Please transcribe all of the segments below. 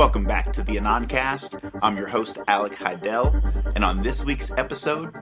Welcome back to the Anoncast. I'm your host, Alek Heidel, and on this week's episode,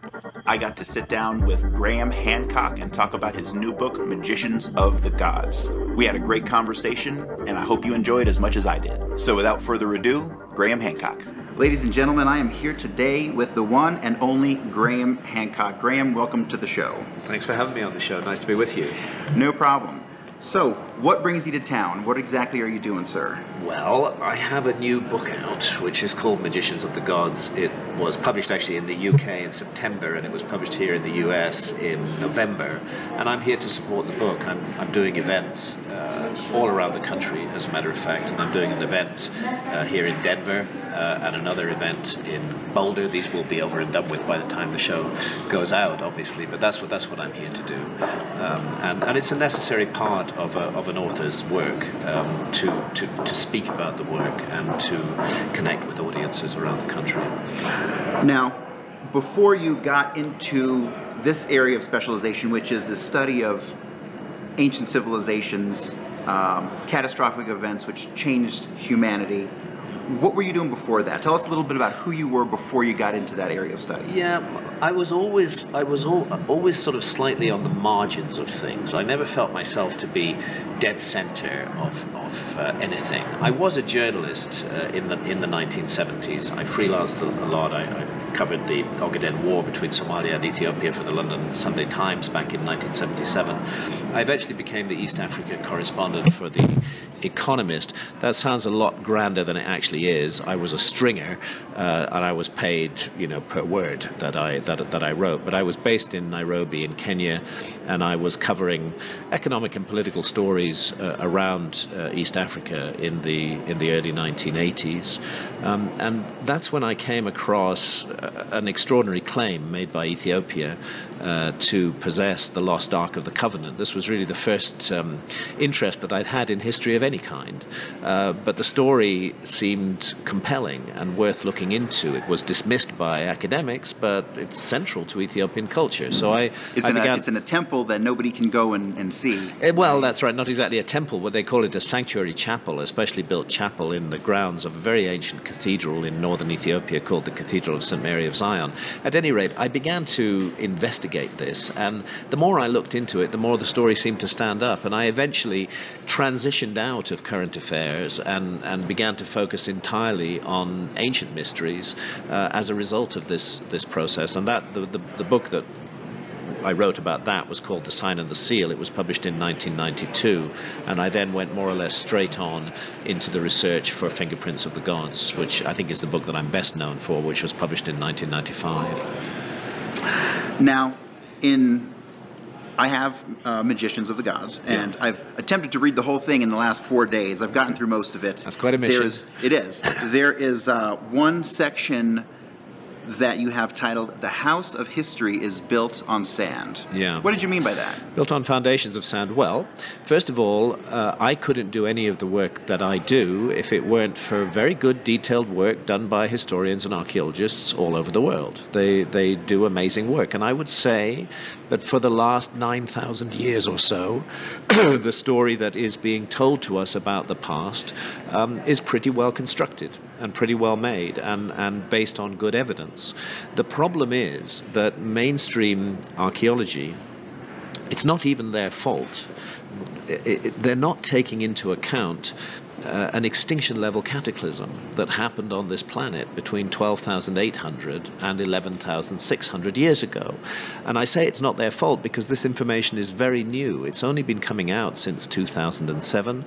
I got to sit down with Graham Hancock and talk about his new book, Magicians of the Gods. We had a great conversation, and I hope you enjoyed as much as I did. So without further ado, Graham Hancock. Ladies and gentlemen, I am here today with the one and only Graham Hancock. Graham, welcome to the show. Thanks for having me on the show. Nice to be with you. No problem. So, what brings you to town? What exactly are you doing, sir? Well, I have a new book out, which is called Magicians of the Gods. It was published actually in the UK in September, and it was published here in the US in November. And I'm here to support the book. I'm doing events all around the country, as a matter of fact. And I'm doing an event here in Denver and another event in Boulder. These will be over and done with by the time the show goes out, obviously. But that's what I'm here to do. And it's a necessary part of an author's work to speak about the work and to connect with audiences around the country. Now, before you got into this area of specialization, which is the study of ancient civilizations, catastrophic events which changed humanity, what were you doing before that? Tell us a little bit about who you were before you got into that area of study. Yeah, I was always sort of slightly on the margins of things. I never felt myself to be dead center of anything. I was a journalist in the 1970s. I freelanced a lot. I covered the Ogaden War between Somalia and Ethiopia for the London Sunday Times back in 1977. I eventually became the East Africa correspondent for the Economist. That sounds a lot grander than it actually is. I was a stringer, and I was paid, per word that I wrote. But I was based in Nairobi in Kenya, and I was covering economic and political stories around East Africa in the early 1980s, and that's when I came across an extraordinary claim made by Ethiopia to possess the lost Ark of the Covenant. This was really the first interest that I'd had in history of any kind, but the story seemed compelling and worth looking into. It was dismissed by academics, but it's central to Ethiopian culture. So it's in a temple that nobody can go and see. Well, that's right. Not exactly a temple, but they call it a sanctuary chapel, a specially built chapel in the grounds of a very ancient cathedral in northern Ethiopia called the Cathedral of St. Mary of Zion. At any rate, I began to investigate this, and the more I looked into it, the more the story seemed to stand up, and I eventually transitioned out of current affairs and began to focus entirely on ancient mysteries as a result of this process. And that the book that I wrote about that was called The Sign and the Seal. It was published in 1992, and I then went more or less straight on into the research for Fingerprints of the Gods, which I think is the book that I'm best known for, which was published in 1995. Now, I have Magicians of the Gods, and I've attempted to read the whole thing in the last 4 days. I've gotten through most of it. That's quite a mission. It is. There is one section that you have titled, "The House of History is Built on Sand." Yeah. What did you mean by that? Built on foundations of sand. Well, first of all, I couldn't do any of the work that I do if it weren't for very good detailed work done by historians and archaeologists all over the world. They do amazing work. And I would say that for the last 9,000 years or so, the story that is being told to us about the past is pretty well constructed and pretty well made and based on good evidence. The problem is that mainstream archaeology, it's not even their fault. They're not taking into account an extinction-level cataclysm that happened on this planet between 12,800 and 11,600 years ago. And I say it's not their fault because this information is very new. It's only been coming out since 2007.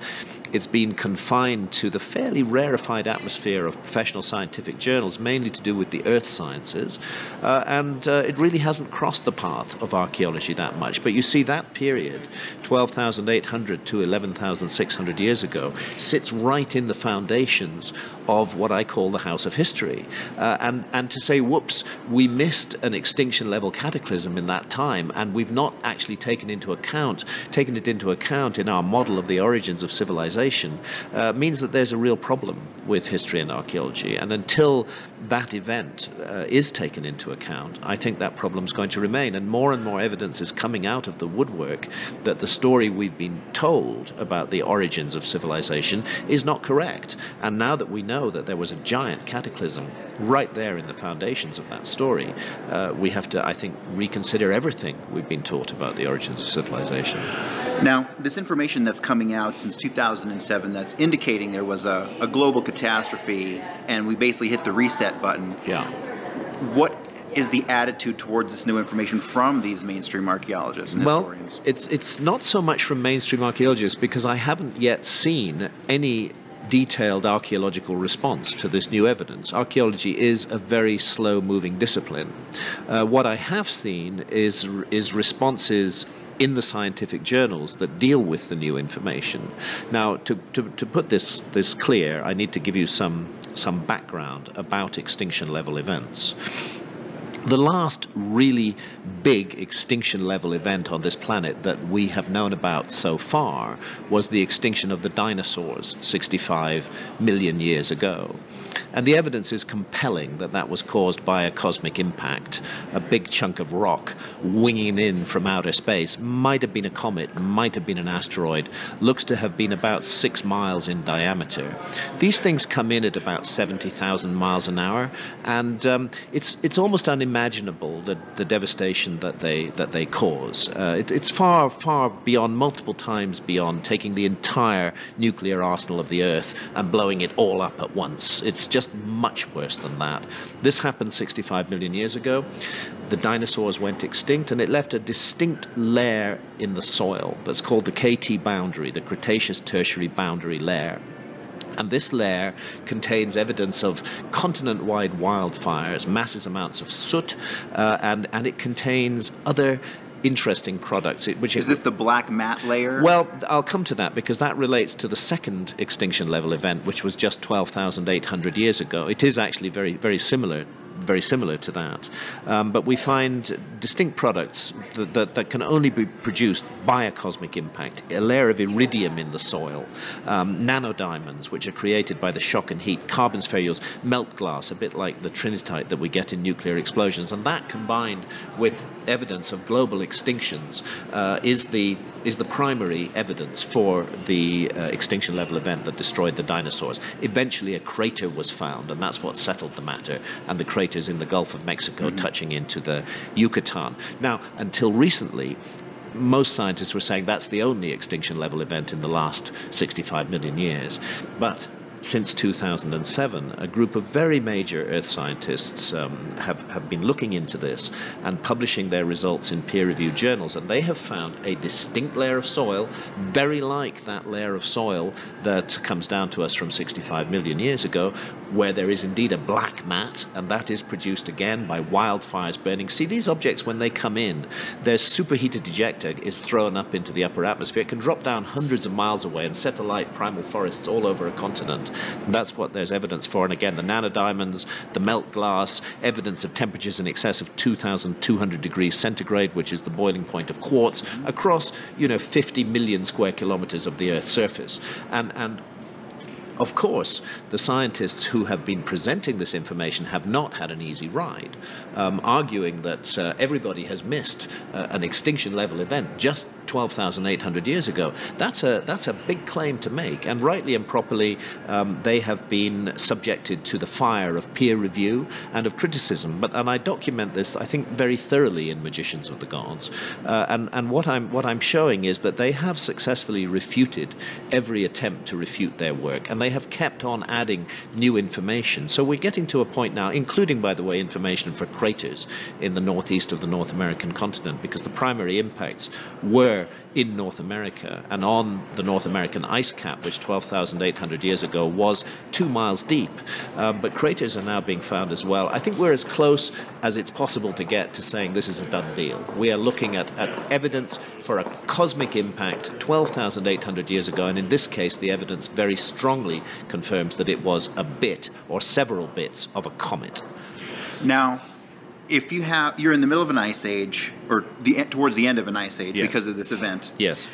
It's been confined to the fairly rarefied atmosphere of professional scientific journals, mainly to do with the earth sciences, and it really hasn't crossed the path of archaeology that much. But you see that period, 12,800 to 11,600 years ago, sits right in the foundations of what I call the House of History. And to say, whoops, we missed an extinction-level cataclysm in that time, and we've not actually taken it into account in our model of the origins of civilization, means that there's a real problem with history and archaeology. And until that event is taken into account, I think that problem's going to remain. And more evidence is coming out of the woodwork that the story we've been told about the origins of civilization is not correct. And now that we know that there was a giant cataclysm right there in the foundations of that story, we have to, I think, reconsider everything we've been taught about the origins of civilization. Now, this information that's coming out since 2007 that's indicating there was a global catastrophe and we basically hit the reset button. Yeah. What is the attitude towards this new information from these mainstream archaeologists and historians? Well, it's not so much from mainstream archaeologists, because I haven't yet seen any detailed archaeological response to this new evidence. Archaeology is a very slow-moving discipline. What I have seen is responses in the scientific journals that deal with the new information. Now, to put this clear, I need to give you some background about extinction-level events. The last really big extinction-level event on this planet that we have known about so far was the extinction of the dinosaurs 65 million years ago. And the evidence is compelling that that was caused by a cosmic impact. A big chunk of rock winging in from outer space. Might have been a comet, might have been an asteroid. Looks to have been about 6 miles in diameter. These things come in at about 70,000 miles an hour, and it's almost unimaginable the devastation that they cause. It's far beyond, multiple times beyond, taking the entire nuclear arsenal of the Earth and blowing it all up at once. It's just much worse than that. This happened 65 million years ago. The dinosaurs went extinct, and it left a distinct layer in the soil that's called the KT boundary, the Cretaceous-Tertiary boundary layer. And this layer contains evidence of continent-wide wildfires, massive amounts of soot, and it contains other interesting products. Is this the black mat layer? Well, I'll come to that, because that relates to the second extinction level event, which was just 12,800 years ago. It is actually very similar to that. But we find distinct products that can only be produced by a cosmic impact. A layer of iridium in the soil, nanodiamonds, which are created by the shock and heat, carbon spherules, melt glass, a bit like the trinitite that we get in nuclear explosions. And that, combined with evidence of global extinctions, is the primary evidence for the extinction level event that destroyed the dinosaurs. Eventually a crater was found, and that's what settled the matter, and the craters in the Gulf of Mexico touching into the Yucatan. Now, until recently, most scientists were saying that's the only extinction level event in the last 65 million years. But since 2007, a group of very major Earth scientists have been looking into this and publishing their results in peer-reviewed journals, and they have found a distinct layer of soil, very like that layer of soil that comes down to us from 65 million years ago, where there is indeed a black mat, and that is produced again by wildfires burning. See, these objects, when they come in, their superheated ejecta is thrown up into the upper atmosphere. It can drop down hundreds of miles away and set alight primal forests all over a continent. And that's what there's evidence for. And again, the nanodiamonds, the melt glass, evidence of temperatures in excess of 2,200 degrees centigrade, which is the boiling point of quartz, across 50 million square kilometers of the Earth's surface. And of course, the scientists who have been presenting this information have not had an easy ride, arguing that everybody has missed an extinction level event just 12,800 years ago. That's a big claim to make, and rightly and properly they have been subjected to the fire of peer review and of criticism. And I document this, I think, very thoroughly in Magicians of the Gods. And what I'm showing is that they have successfully refuted every attempt to refute their work, and they have kept on adding new information. So we're getting to a point now, including, by the way, information for craters in the northeast of the North American continent, because the primary impacts were in North America and on the North American ice cap, which 12,800 years ago was 2 miles deep. But craters are now being found as well. I think we're as close as it's possible to get to saying this is a done deal. We are looking at evidence for a cosmic impact 12,800 years ago, and in this case the evidence very strongly confirms that it was a bit or several bits of a comet. Now, if you're in the middle of an ice age, or towards the end of an ice age, yes, because of this event. Yes.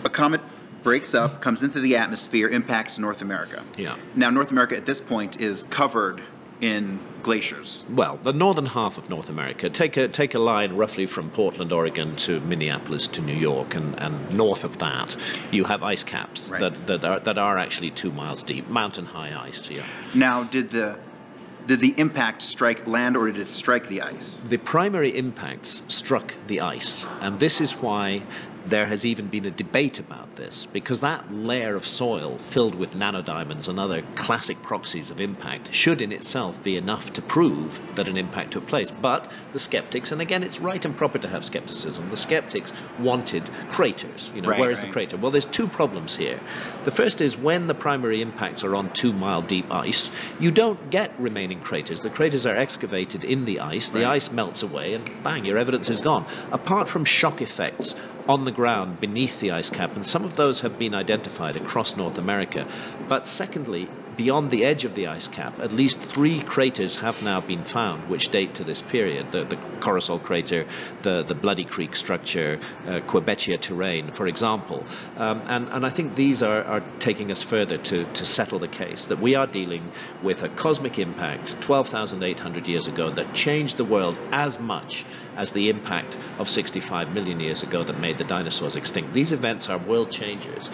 A comet breaks up, comes into the atmosphere, impacts North America. Yeah. Now, North America at this point is covered in glaciers. Well, the northern half of North America. Take a line roughly from Portland, Oregon to Minneapolis to New York, and north of that, you have ice caps that are actually 2 miles deep, mountain high ice. Yeah. Now, did the impact strike land, or did it strike the ice? The primary impacts struck the ice, and this is why there has even been a debate about this, because that layer of soil filled with nanodiamonds and other classic proxies of impact should in itself be enough to prove that an impact took place. But the skeptics, and again it's right and proper to have skepticism, the skeptics wanted craters. Where is the crater? Well, there's two problems here. The first is when the primary impacts are on 2 mile deep ice, you don't get remaining craters. The craters are excavated in the ice, the ice melts away, and bang, your evidence is gone. Apart from shock effects on the ground beneath the ice cap, and some of those have been identified across North America. But secondly, beyond the edge of the ice cap, at least 3 craters have now been found which date to this period. The Corosol crater, the Bloody Creek structure, Quebecia terrain, for example. And I think these are taking us further to settle the case that we are dealing with a cosmic impact 12,800 years ago that changed the world as much as the impact of 65 million years ago that made the dinosaurs extinct. These events are world changers.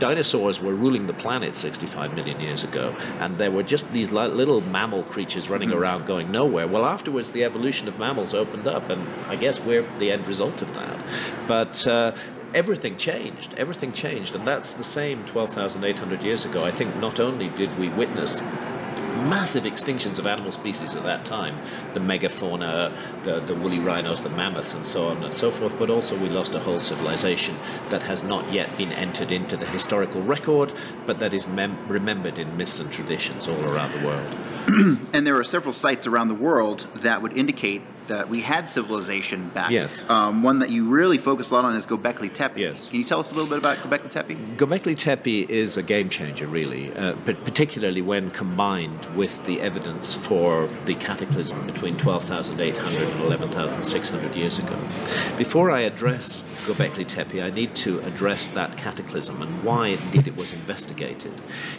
Dinosaurs were ruling the planet 65 million years ago, and there were just these little mammal creatures running around going nowhere. Well, afterwards, the evolution of mammals opened up, and I guess we're the end result of that. But everything changed, and that's the same 12,800 years ago. I think not only did we witness massive extinctions of animal species at that time, the megafauna, the woolly rhinos, the mammoths, and so on and so forth, but also we lost a whole civilization that has not yet been entered into the historical record, but that is remembered in myths and traditions all around the world. And there are several sites around the world that would indicate that we had civilization back. Yes. One that you really focus a lot on is Gobekli Tepe. Yes. Can you tell us a little bit about Gobekli Tepe? Gobekli Tepe is a game changer, really, particularly when combined with the evidence for the cataclysm between 12,800 and 11,600 years ago. Before I address Gobekli Tepe, I need to address that cataclysm and why indeed it was investigated.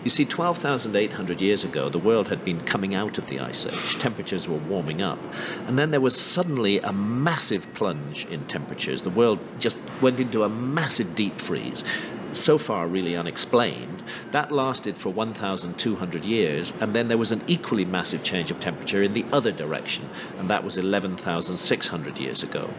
You see, 12,800 years ago, the world had been coming out of the Ice Age. Temperatures were warming up. And then there was suddenly a massive plunge in temperatures. The world just went into a massive deep freeze, so far really unexplained. That lasted for 1,200 years, and then there was an equally massive change of temperature in the other direction, and that was 11,600 years ago.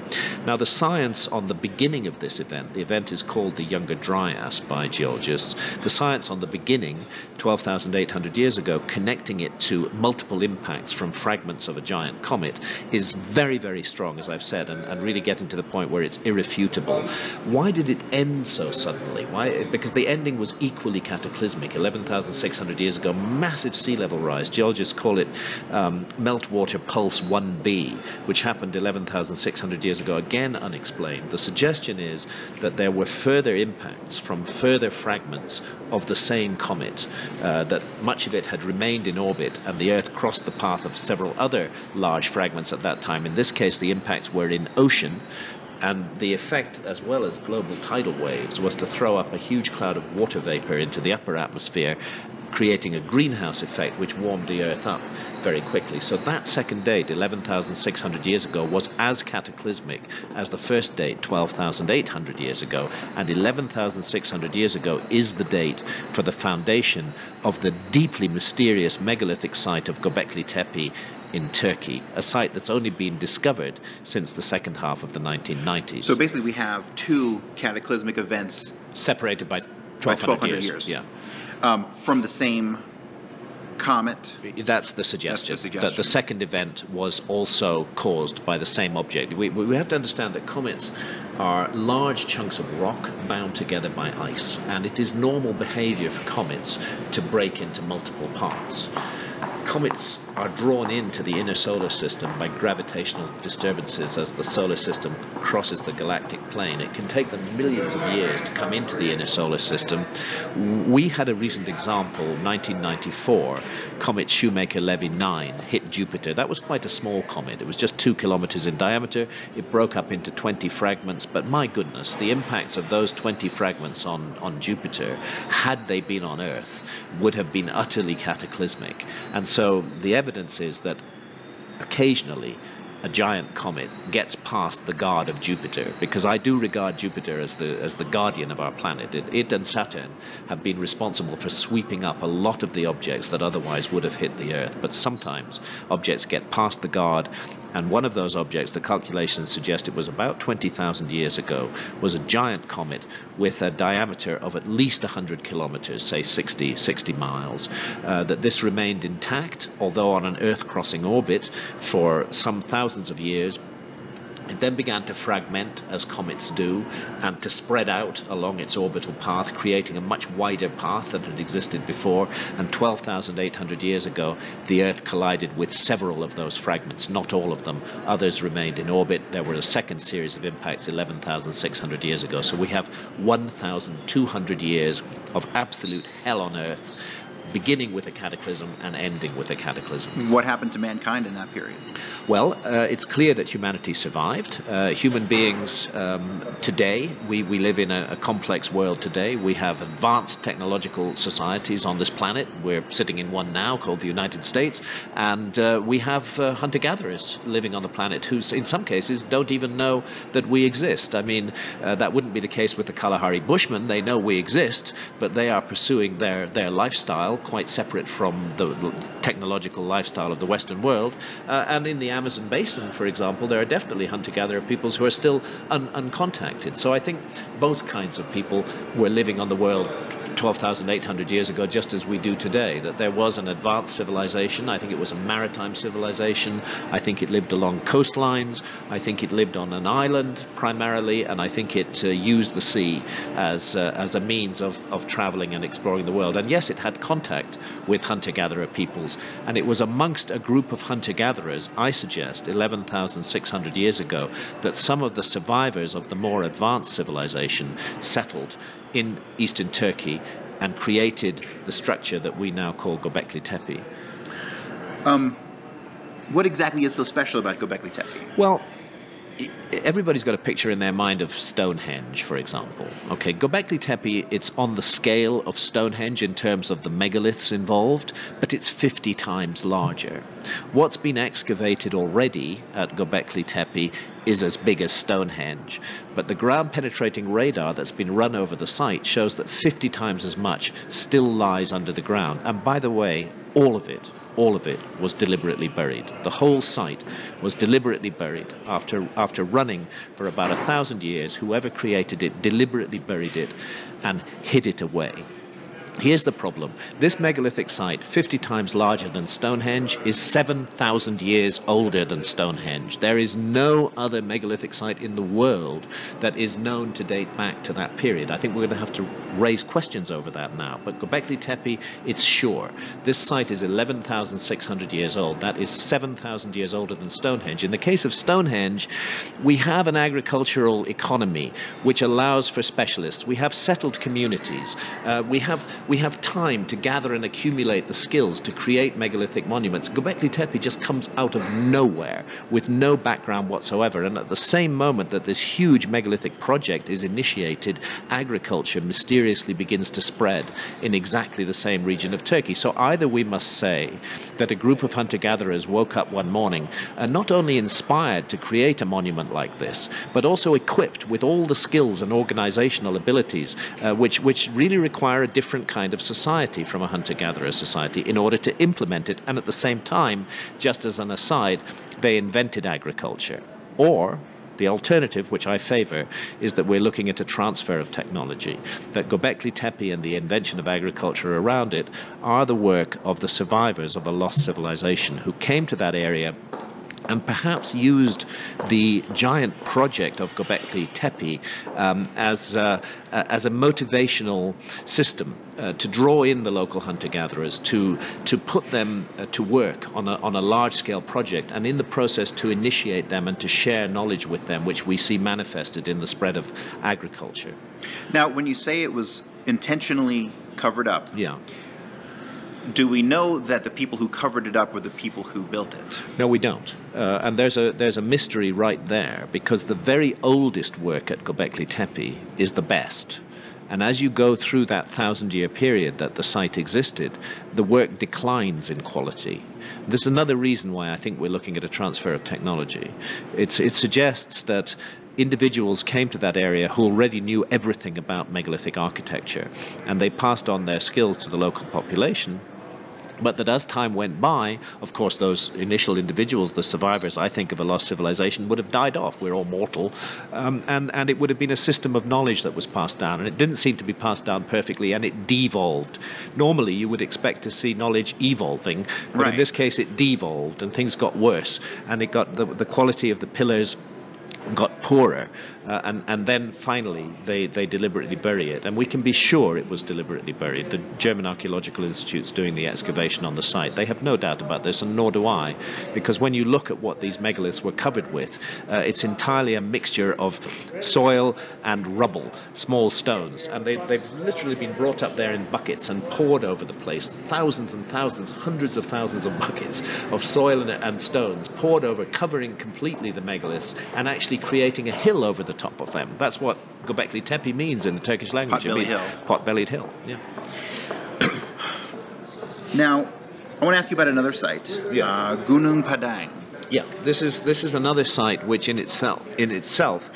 Now, the science on the beginning of this event, the event is called the Younger Dryas by geologists. The science on the beginning, 12,800 years ago, connecting it to multiple impacts from fragments of a giant comet, is very, very strong, as I've said, and really getting to the point where it's irrefutable. Why did it end so suddenly? Why? Because the ending was equally cataclysmic. 11,600 years ago, massive sea level rise. Geologists call it meltwater pulse 1b, which happened 11,600 years ago, again unexplained. The suggestion is that there were further impacts from further fragments of the same comet, that much of it had remained in orbit, and the Earth crossed the path of several other large fragments at that time. In this case, the impacts were in ocean, and the effect, as well as global tidal waves, was to throw up a huge cloud of water vapor into the upper atmosphere, creating a greenhouse effect which warmed the Earth up very quickly. So that second date, 11,600 years ago, was as cataclysmic as the first date, 12,800 years ago. And 11,600 years ago is the date for the foundation of the deeply mysterious megalithic site of Gobekli Tepe in Turkey, a site that's only been discovered since the second half of the 1990s. So basically we have two cataclysmic events separated by 1,200 years. Yeah. From the same comet? That's the suggestion. That the second event was also caused by the same object. We have to understand that comets are large chunks of rock bound together by ice, and it is normal behavior for comets to break into multiple parts. Comets are drawn into the inner solar system by gravitational disturbances as the solar system crosses the galactic plane. It can take them millions of years to come into the inner solar system. We had a recent example, 1994, comet Shoemaker-Levy 9 hit Jupiter. That was quite a small comet. It was just 2 kilometers in diameter. It broke up into 20 fragments, but my goodness, the impacts of those 20 fragments on Jupiter, had they been on Earth, would have been utterly cataclysmic. And so the evidence is that occasionally a giant comet gets past the guard of Jupiter, because I do regard Jupiter as the guardian of our planet. It and Saturn have been responsible for sweeping up a lot of the objects that otherwise would have hit the Earth. But sometimes objects get past the guard, and one of those objects, the calculations suggest it was about 20,000 years ago, was a giant comet with a diameter of at least 100 kilometers, say 60 miles, that this remained intact, although on an Earth-crossing orbit for some thousands of years. It then began to fragment, as comets do, and to spread out along its orbital path, creating a much wider path than had existed before. And 12,800 years ago, the Earth collided with several of those fragments, not all of them. Others remained in orbit. There were a second series of impacts 11,600 years ago. So we have 1,200 years of absolute hell on Earth, beginning with a cataclysm and ending with a cataclysm. What happened to mankind in that period? Well, it's clear that humanity survived. Human beings today, we live in a complex world today. We have advanced technological societies on this planet. We're sitting in one now called the United States. And we have hunter-gatherers living on the planet who, in some cases, don't even know that we exist. I mean, that wouldn't be the case with the Kalahari Bushmen. They know we exist, but they are pursuing their lifestyle quite separate from the technological lifestyle of the Western world. And in the Amazon basin, for example, there are definitely hunter-gatherer peoples who are still uncontacted. So I think both kinds of people were living on the world 12,800 years ago, just as we do today, that there was an advanced civilization. I think it was a maritime civilization. I think it lived along coastlines. I think it lived on an island primarily, and I think it used the sea as a means of traveling and exploring the world. And yes, it had contact with hunter-gatherer peoples, and it was amongst a group of hunter-gatherers, I suggest, 11,600 years ago, that some of the survivors of the more advanced civilization settled in eastern Turkey and created the structure that we now call Gobekli Tepe. What exactly is so special about Gobekli Tepe? Well, everybody's got a picture in their mind of Stonehenge, for example. Okay, Gobekli Tepe, it's on the scale of Stonehenge in terms of the megaliths involved, but it's 50 times larger. What's been excavated already at Gobekli Tepe is as big as Stonehenge, but the ground-penetrating radar that's been run over the site shows that 50 times as much still lies under the ground. And by the way, all of it was deliberately buried. The whole site was deliberately buried. After running for about 1,000 years, whoever created it deliberately buried it and hid it away. Here's the problem. This megalithic site, 50 times larger than Stonehenge, is 7,000 years older than Stonehenge. There is no other megalithic site in the world that is known to date back to that period. I think we're going to have to raise questions over that now. But Gobekli Tepe, it's sure. This site is 11,600 years old. That is 7,000 years older than Stonehenge. In the case of Stonehenge, we have an agricultural economy which allows for specialists. We have settled communities. We have time to gather and accumulate the skills to create megalithic monuments. Gobekli Tepe just comes out of nowhere with no background whatsoever. And at the same moment that this huge megalithic project is initiated, agriculture mysteriously begins to spread in exactly the same region of Turkey. So either we must say that a group of hunter-gatherers woke up one morning and not only inspired to create a monument like this, but also equipped with all the skills and organizational abilities which really require a different kind of society from a hunter-gatherer society in order to implement it. And at the same time, just as an aside, they invented agriculture. Or the alternative, which I favor, is that we're looking at a transfer of technology, that Gobekli Tepe and the invention of agriculture around it are the work of the survivors of a lost civilization who came to that area and perhaps used the giant project of Gobekli Tepe as a motivational system to draw in the local hunter-gatherers, to put them to work on a large-scale project, and in the process to initiate them and to share knowledge with them, which we see manifested in the spread of agriculture. Now, when you say it was intentionally covered up, yeah. Do we know that the people who covered it up were the people who built it? No, we don't. And there's a mystery right there, because the very oldest work at Gobekli Tepe is the best. And as you go through that 1,000-year period that the site existed, the work declines in quality. This is another reason why I think we're looking at a transfer of technology. It suggests that individuals came to that area who already knew everything about megalithic architecture, and they passed on their skills to the local population. But that as time went by, of course, those initial individuals, the survivors, I think, of a lost civilization, would have died off. We're all mortal. And it would have been a system of knowledge that was passed down. And it didn't seem to be passed down perfectly, and it devolved. Normally, you would expect to see knowledge evolving. But in this case, it devolved, and things got worse. And it got the quality of the pillars got poorer, and then finally they deliberately bury it, and we can be sure it was deliberately buried. The German Archaeological Institute's doing the excavation on the site. They have no doubt about this, and nor do I, because when you look at what these megaliths were covered with, it's entirely a mixture of soil and rubble, small stones, and they've literally been brought up there in buckets and poured over the place, thousands and thousands, hundreds of thousands of buckets of soil and stones poured over, covering completely the megaliths, and actually creating a hill over the top of them. That's what Gobekli Tepe means in the Turkish language. Pot-bellied hill. Pot-bellied hill, yeah. Now, I want to ask you about another site, Gunung Padang. Yeah, this is another site which in itself,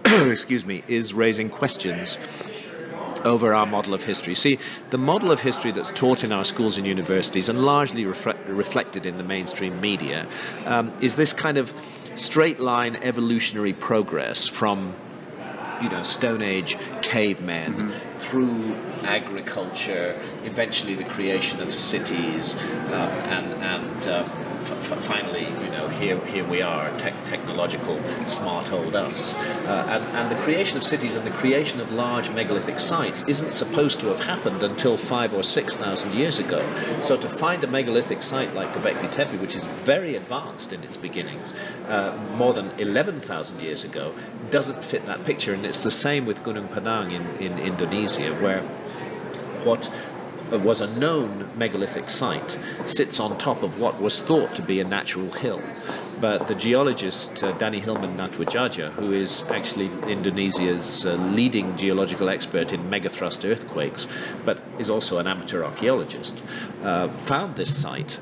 excuse me, is raising questions over our model of history. See, the model of history that's taught in our schools and universities and largely reflected in the mainstream media is this kind of straight line evolutionary progress from, Stone Age cavemen through agriculture, eventually the creation of cities, and finally, here we are, technological, smart old us. And the creation of cities and the creation of large megalithic sites isn't supposed to have happened until 5,000 or 6,000 years ago. So to find a megalithic site like Gobekli Tepe, which is very advanced in its beginnings, more than 11,000 years ago, doesn't fit that picture. And it's the same with Gunung Padang in Indonesia, where what was a known megalithic site sits on top of what was thought to be a natural hill. But the geologist Danny Hilman Natwajaja, who is actually Indonesia's leading geological expert in megathrust earthquakes, but is also an amateur archaeologist, found this site,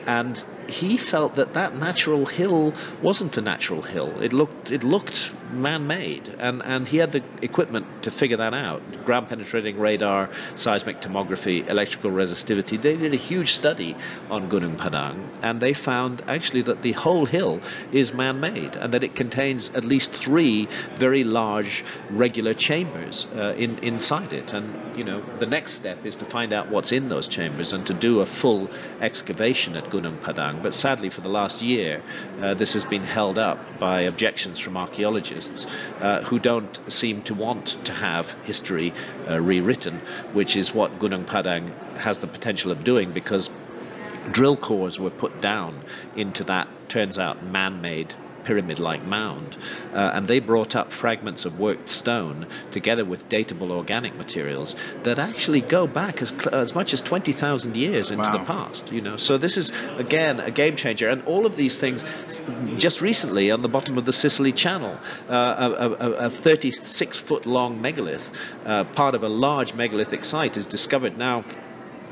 and he felt that natural hill wasn't a natural hill. It looked man-made, and he had the equipment to figure that out. Ground-penetrating radar, seismic tomography, electrical resistivity. They did a huge study on Gunung Padang, and they found actually that the whole hill is man-made, and that it contains at least 3 very large regular chambers inside it. And the next step is to find out what's in those chambers and to do a full excavation at Gunung Padang. But sadly, for the last year, this has been held up by objections from archaeologists who don't seem to want to have history rewritten, which is what Gunung Padang has the potential of doing, because drill cores were put down into that, turns out, man-made pyramid-like mound, and they brought up fragments of worked stone together with dateable organic materials that actually go back as much as 20,000 years into the past. So this is again a game changer, and all of these things. Just recently, on the bottom of the Sicily Channel, a 36-foot-long megalith, part of a large megalithic site, is discovered now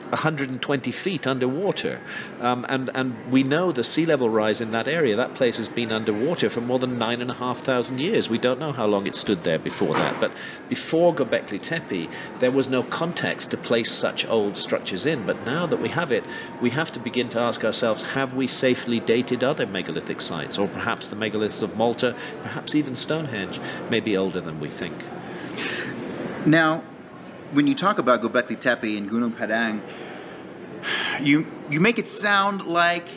120 feet underwater, and we know the sea level rise in that area. That place has been underwater for more than 9,500 years. We don't know how long it stood there before that, but before Gobekli Tepe there was no context to place such old structures in. But now that we have it, we have to begin to ask ourselves, have we safely dated other megalithic sites, or perhaps the megaliths of Malta, perhaps even Stonehenge may be older than we think. Now, when you talk about Gobekli Tepe and Gunung Padang, you make it sound like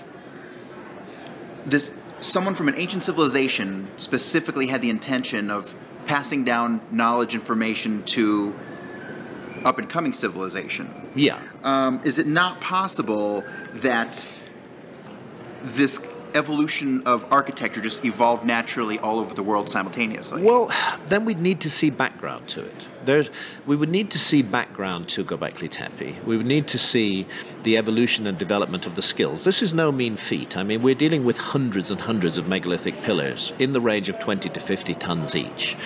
someone from an ancient civilization specifically had the intention of passing down knowledge, information to up-and-coming civilization. Yeah. Is it not possible that this evolution of architecture just evolved naturally all over the world simultaneously? Well, then we'd need to see background to it. we would need to see background to Gobekli Tepe. We would need to see the evolution and development of the skills. This is no mean feat. I mean, we're dealing with hundreds and hundreds of megalithic pillars in the range of 20 to 50 tons each,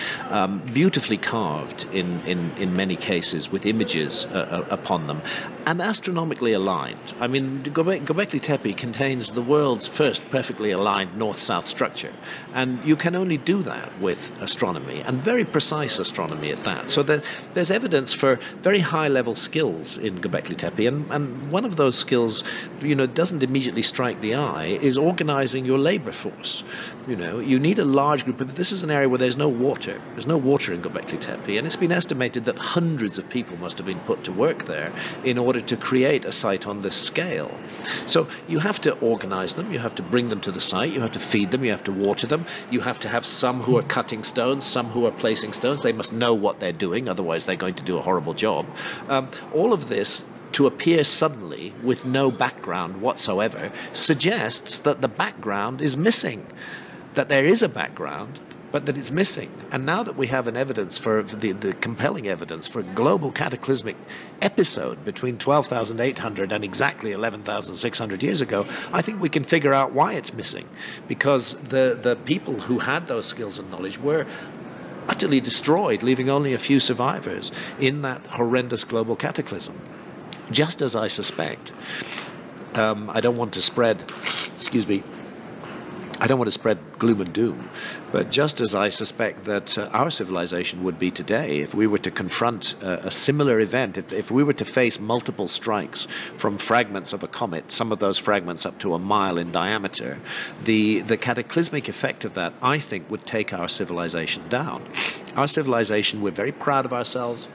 beautifully carved in many cases with images upon them, and astronomically aligned. I mean, Gobekli Tepe contains the world's first perfectly aligned north-south structure, and you can only do that with astronomy, and very precise astronomy at that. So there's evidence for very high-level skills in Gobekli Tepe, and one of those skills, doesn't immediately strike the eye, is organizing your labor force. You need a large group of... This is an area where there's no water. There's no water in Gobekli Tepe, and it's been estimated that hundreds of people must have been put to work there in order to create a site on this scale. So you have to organize them, you have to bring them to the site, you have to feed them, you have to water them, you have to have some who are cutting stones, some who are placing stones. They must know what they're doing, otherwise they're going to do a horrible job. All of this, to appear suddenly with no background whatsoever, suggests that the background is missing, that there is a background, but that it's missing. And now that we have an evidence for the compelling evidence for a global cataclysmic episode between 12,800 and exactly 11,600 years ago, I think we can figure out why it's missing. Because the people who had those skills and knowledge were utterly destroyed, leaving only a few survivors in that horrendous global cataclysm. Just as I suspect, I don't want to spread, I don't want to spread gloom and doom, but just as I suspect that our civilization would be today, if we were to confront a similar event, if we were to face multiple strikes from fragments of a comet, some of those fragments up to a mile in diameter, the cataclysmic effect of that, I think, would take our civilization down. Our civilization, we're very proud of ourselves.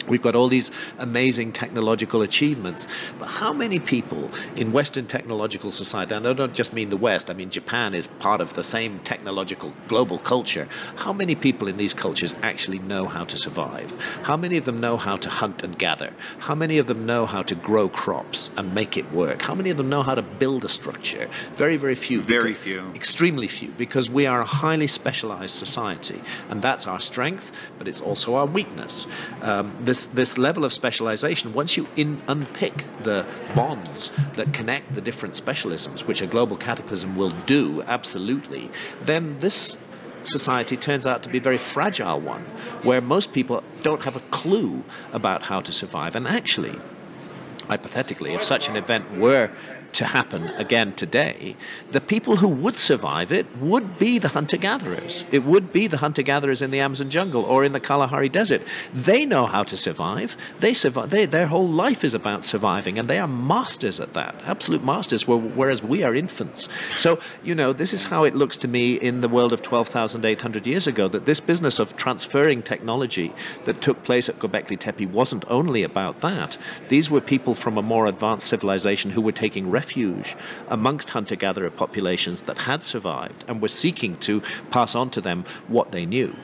We've got all these amazing technological achievements. But how many people in Western technological society, and I don't just mean the West, I mean Japan is part of the same technological global culture. How many people in these cultures actually know how to survive? How many of them know how to hunt and gather? How many of them know how to grow crops and make it work? How many of them know how to build a structure? Very, very few. Very few. Extremely few, because we are a highly specialized society. And that's our strength, but it's also our weakness. This level of specialization, once you unpick the bonds that connect the different specialisms, which a global cataclysm will do, absolutely, then this society turns out to be a very fragile one, where most people don't have a clue about how to survive. And actually, hypothetically, if such an event were to happen again today, the people who would survive it would be the hunter-gatherers. It would be the hunter-gatherers in the Amazon jungle or in the Kalahari Desert. They know how to survive. They survive. Their whole life is about surviving, and they are masters at that, absolute masters, whereas we are infants. So, this is how it looks to me in the world of 12,800 years ago, that this business of transferring technology that took place at Gobekli Tepe wasn't only about that. These were people from a more advanced civilization who were taking refuge amongst hunter-gatherer populations that had survived and were seeking to pass on to them what they knew.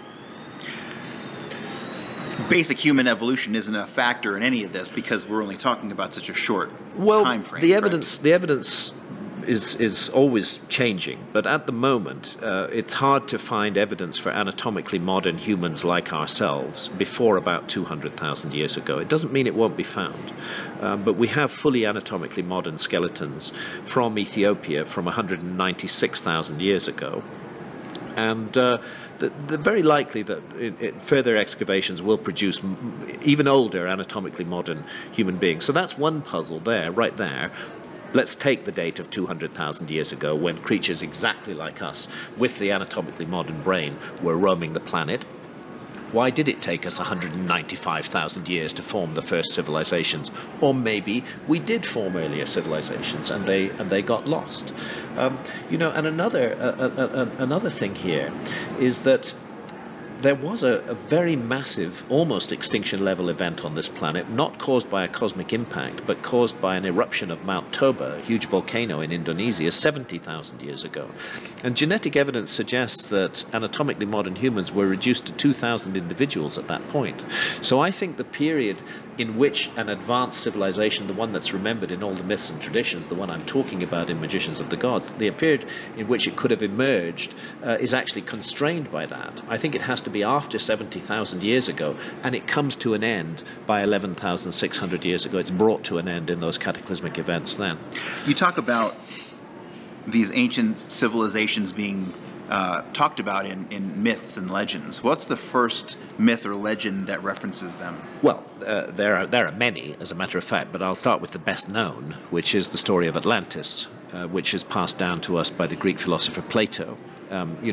Basic human evolution isn't a factor in any of this because we're only talking about such a short time frame. The evidence is always changing, but at the moment it's hard to find evidence for anatomically modern humans like ourselves before about 200,000 years ago. It doesn't mean it won't be found, but we have fully anatomically modern skeletons from Ethiopia from 196,000 years ago, and the very likely that further excavations will produce even older anatomically modern human beings. So that's one puzzle there, right there. Let's take the date of 200,000 years ago, when creatures exactly like us, with the anatomically modern brain, were roaming the planet. Why did it take us 195,000 years to form the first civilizations? Or maybe we did form earlier civilizations and they got lost. And another thing here is that there was a very massive, almost extinction-level event on this planet, not caused by a cosmic impact, but caused by an eruption of Mount Toba, a huge volcano in Indonesia, 70,000 years ago. And genetic evidence suggests that anatomically modern humans were reduced to 2,000 individuals at that point. So I think the period in which an advanced civilization, the one that's remembered in all the myths and traditions, the one I'm talking about in Magicians of the Gods, the period in which it could have emerged is actually constrained by that. I think it has to be after 70,000 years ago, and it comes to an end by 11,600 years ago. It's brought to an end in those cataclysmic events then. You talk about these ancient civilizations being talked about in myths and legends. What's the first myth or legend that references them? Well, there are many, as a matter of fact, but I'll start with the best known, which is the story of Atlantis, which is passed down to us by the Greek philosopher Plato.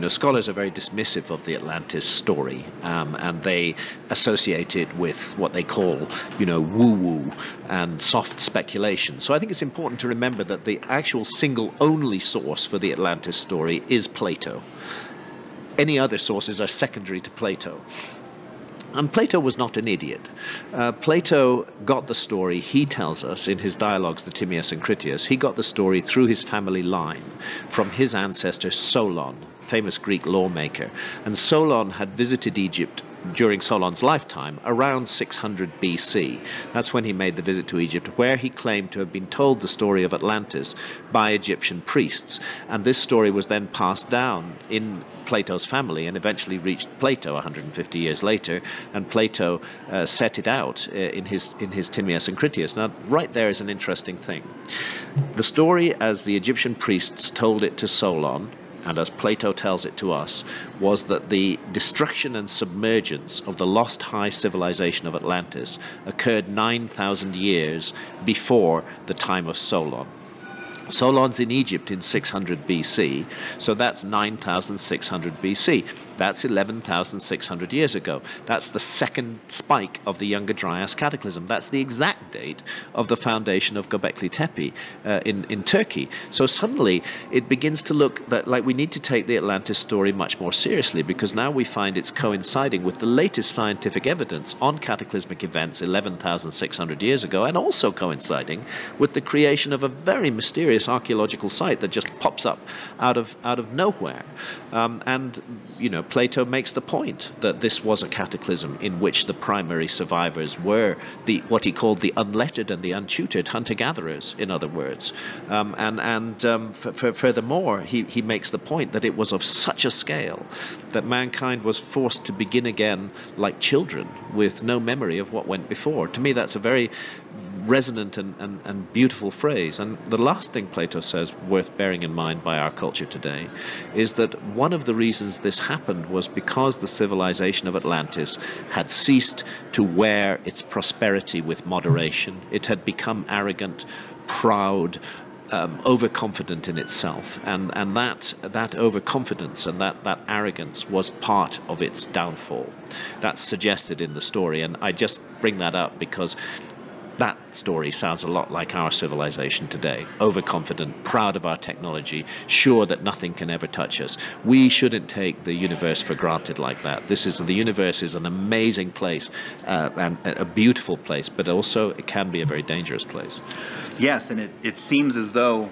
Scholars are very dismissive of the Atlantis story, and they associate it with what they call, woo-woo and soft speculation. So I think it's important to remember that the actual single only source for the Atlantis story is Plato. Any other sources are secondary to Plato. And Plato was not an idiot. Plato got the story, he tells us in his dialogues, the Timaeus and Critias, he got the story through his family line from his ancestor Solon, famous Greek lawmaker. And Solon had visited Egypt during Solon's lifetime, around 600 BC. That's when he made the visit to Egypt, where he claimed to have been told the story of Atlantis by Egyptian priests. And this story was then passed down in Plato's family and eventually reached Plato 150 years later, and Plato set it out in his Timaeus and Critias. Now, right there is an interesting thing. The story, as the Egyptian priests told it to Solon, and as Plato tells it to us, was that the destruction and submergence of the lost high civilization of Atlantis occurred 9,000 years before the time of Solon. Solon's in Egypt in 600 BC, so that's 9,600 BC. That's 11,600 years ago. That's the second spike of the Younger Dryas cataclysm. That's the exact date of the foundation of Gobekli Tepe in Turkey. So suddenly it begins to look that like we need to take the Atlantis story much more seriously, because now we find it's coinciding with the latest scientific evidence on cataclysmic events 11,600 years ago, and also coinciding with the creation of a very mysterious archaeological site that just pops up out of nowhere. Plato makes the point that this was a cataclysm in which the primary survivors were what he called the unlettered and the untutored hunter-gatherers, in other words. Furthermore, he makes the point that it was of such a scale that mankind was forced to begin again like children with no memory of what went before. To me, that's a very resonant and beautiful phrase. And the last thing Plato says, worth bearing in mind by our culture today, is that one of the reasons this happened was because the civilization of Atlantis had ceased to wear its prosperity with moderation. It had become arrogant, proud, overconfident in itself, and that overconfidence and that arrogance was part of its downfall. That's suggested in the story, and I just bring that up because that story sounds a lot like our civilization today. Overconfident, proud of our technology, sure that nothing can ever touch us. We shouldn't take the universe for granted like that. The universe is an amazing place, and a beautiful place, but also it can be a very dangerous place. Yes, and it seems as though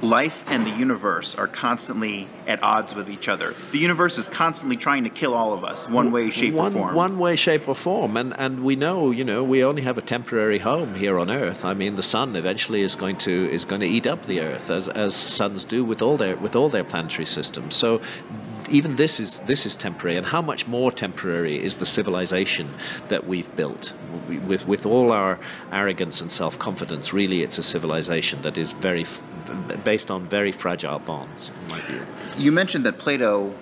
life and the universe are constantly at odds with each other. The universe is constantly trying to kill all of us, one way, shape, or form. One way, shape, or form. And we know, we only have a temporary home here on Earth. I mean, the sun eventually is going to eat up the Earth, as suns do with all their planetary systems. So even this is temporary, and how much more temporary is the civilization that we've built? With all our arrogance and self-confidence, really it's a civilization that is based on very fragile bonds, in my view. You mentioned that Plato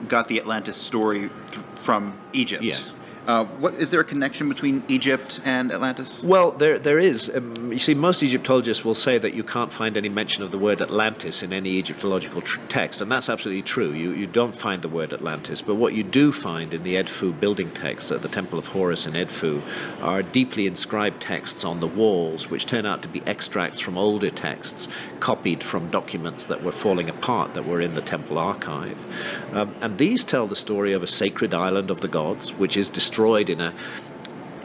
got the Atlantis story from Egypt. Yes. Is there a connection between Egypt and Atlantis? Well, there is. You see, most Egyptologists will say that you can't find any mention of the word Atlantis in any Egyptological text, and that's absolutely true. You don't find the word Atlantis, but what you do find in the Edfu building texts at the Temple of Horus in Edfu are deeply inscribed texts on the walls, which turn out to be extracts from older texts, copied from documents that were falling apart that were in the temple archive. And these tell the story of a sacred island of the gods, which is destroyed in a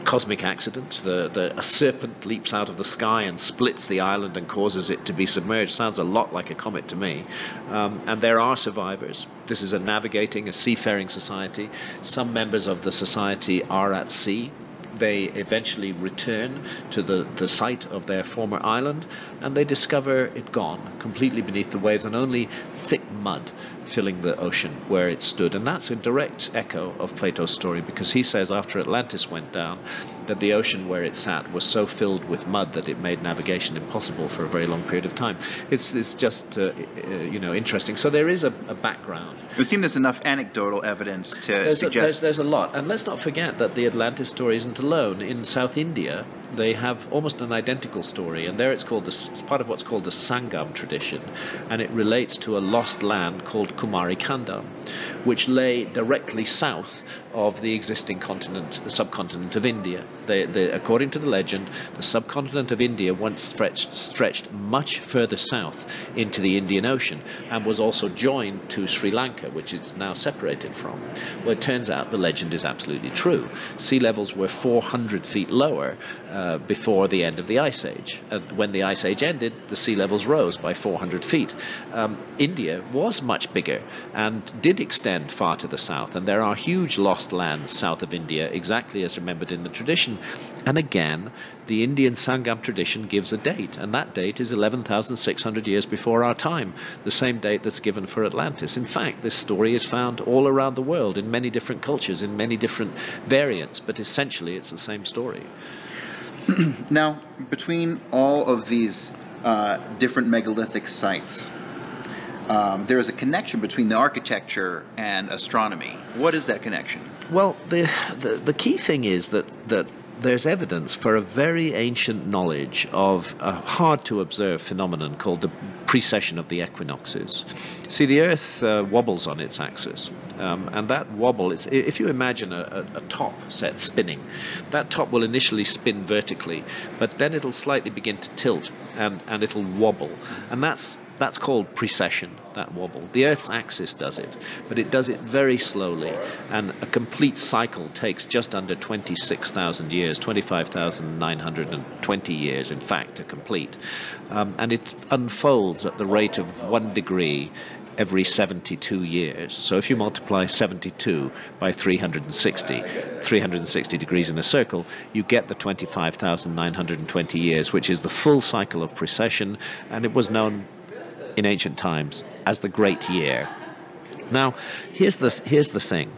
cosmic accident. A serpent leaps out of the sky and splits the island and causes it to be submerged. Sounds a lot like a comet to me. And there are survivors. This is a seafaring society. Some members of the society are at sea. They eventually return to the site of their former island, and they discover it gone, completely beneath the waves, and only thick mud filling the ocean where it stood. And that's a direct echo of Plato's story, because he says after Atlantis went down that the ocean where it sat was so filled with mud that it made navigation impossible for a very long period of time. It's just interesting. So there is a background. It would seem there's enough anecdotal evidence to suggest... There's a lot. And let's not forget that the Atlantis story isn't alone. In South India, they have almost an identical story, and there it's part of what's called the Sangam tradition, and it relates to a lost land called Kumari Kandam, which lay directly south of the existing subcontinent of India. According to the legend, the subcontinent of India once stretched much further south into the Indian Ocean, and was also joined to Sri Lanka, which it's now separated from. Well, it turns out the legend is absolutely true. Sea levels were 400 feet lower before the end of the Ice Age. When the Ice Age ended, the sea levels rose by 400 feet. India was much bigger and did extend far to the south, and there are huge lost lands south of India, exactly as remembered in the tradition. And again, the Indian Sangam tradition gives a date, and that date is 11,600 years before our time, the same date that's given for Atlantis. In fact, this story is found all around the world in many different cultures, in many different variants, but essentially it's the same story. Now, between all of these different megalithic sites, there is a connection between the architecture and astronomy. What is that connection? Well, the key thing is that there's evidence for a very ancient knowledge of a hard-to-observe phenomenon called the precession of the equinoxes. See, the Earth wobbles on its axis, and that wobble, if you imagine a top set spinning, that top will initially spin vertically, but then it'll slightly begin to tilt, and it'll wobble, and that's called precession, that wobble. The Earth's axis does it, but it does it very slowly, and a complete cycle takes just under 26,000 years, 25,920 years, in fact, to complete. And it unfolds at the rate of 1 degree every 72 years. So if you multiply 72 by 360 degrees in a circle, you get the 25,920 years, which is the full cycle of precession, and it was known in ancient times as the Great Year. Now, here's the thing.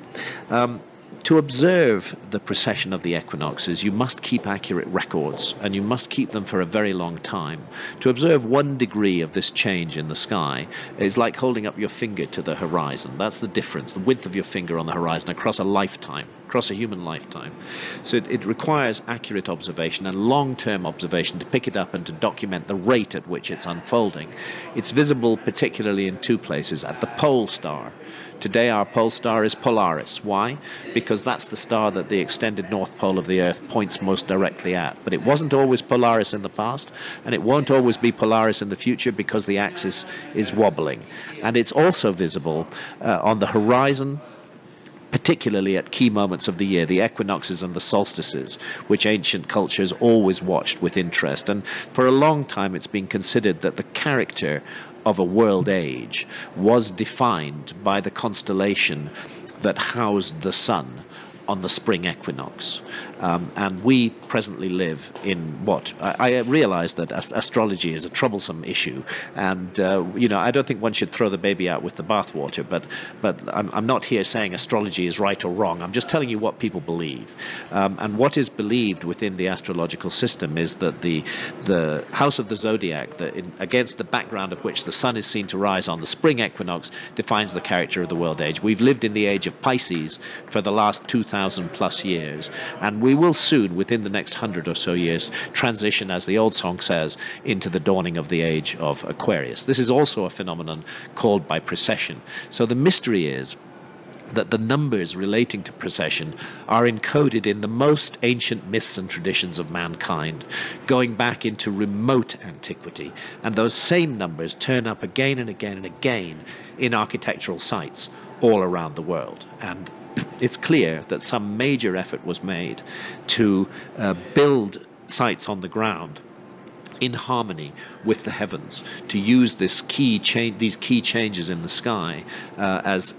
To observe the precession of the equinoxes, you must keep accurate records, and you must keep them for a very long time. To observe 1 degree of this change in the sky is like holding up your finger to the horizon. That's the difference, the width of your finger on the horizon across a lifetime, across a human lifetime. So it requires accurate observation and long-term observation to pick it up and to document the rate at which it's unfolding. It's visible particularly in 2 places: at the pole star. Today our pole star is Polaris. Why? Because that's the star that the extended north pole of the Earth points most directly at. But it wasn't always Polaris in the past, and it won't always be Polaris in the future because the axis is wobbling. And it's also visible on the horizon, particularly at key moments of the year, the equinoxes and the solstices, which ancient cultures always watched with interest. And for a long time it's been considered that the character of a world age was defined by the constellation that housed the sun on the spring equinox. And we presently live in what I realize that astrology is a troublesome issue, and I don't think one should throw the baby out with the bathwater. But I'm not here saying astrology is right or wrong. I'm just telling you what people believe, and what is believed within the astrological system is that the house of the zodiac, against the background of which the sun is seen to rise on the spring equinox, defines the character of the world age. We've lived in the age of Pisces for the last 2,000 plus years, and we will soon, within the next 100 or so years, transition, as the old song says, into the dawning of the age of Aquarius. This is also a phenomenon called by precession. So the mystery is that the numbers relating to precession are encoded in the most ancient myths and traditions of mankind, going back into remote antiquity, and those same numbers turn up again and again and again in architectural sites all around the world. And it's clear that some major effort was made to build sites on the ground in harmony with the heavens, to use these key changes in the sky as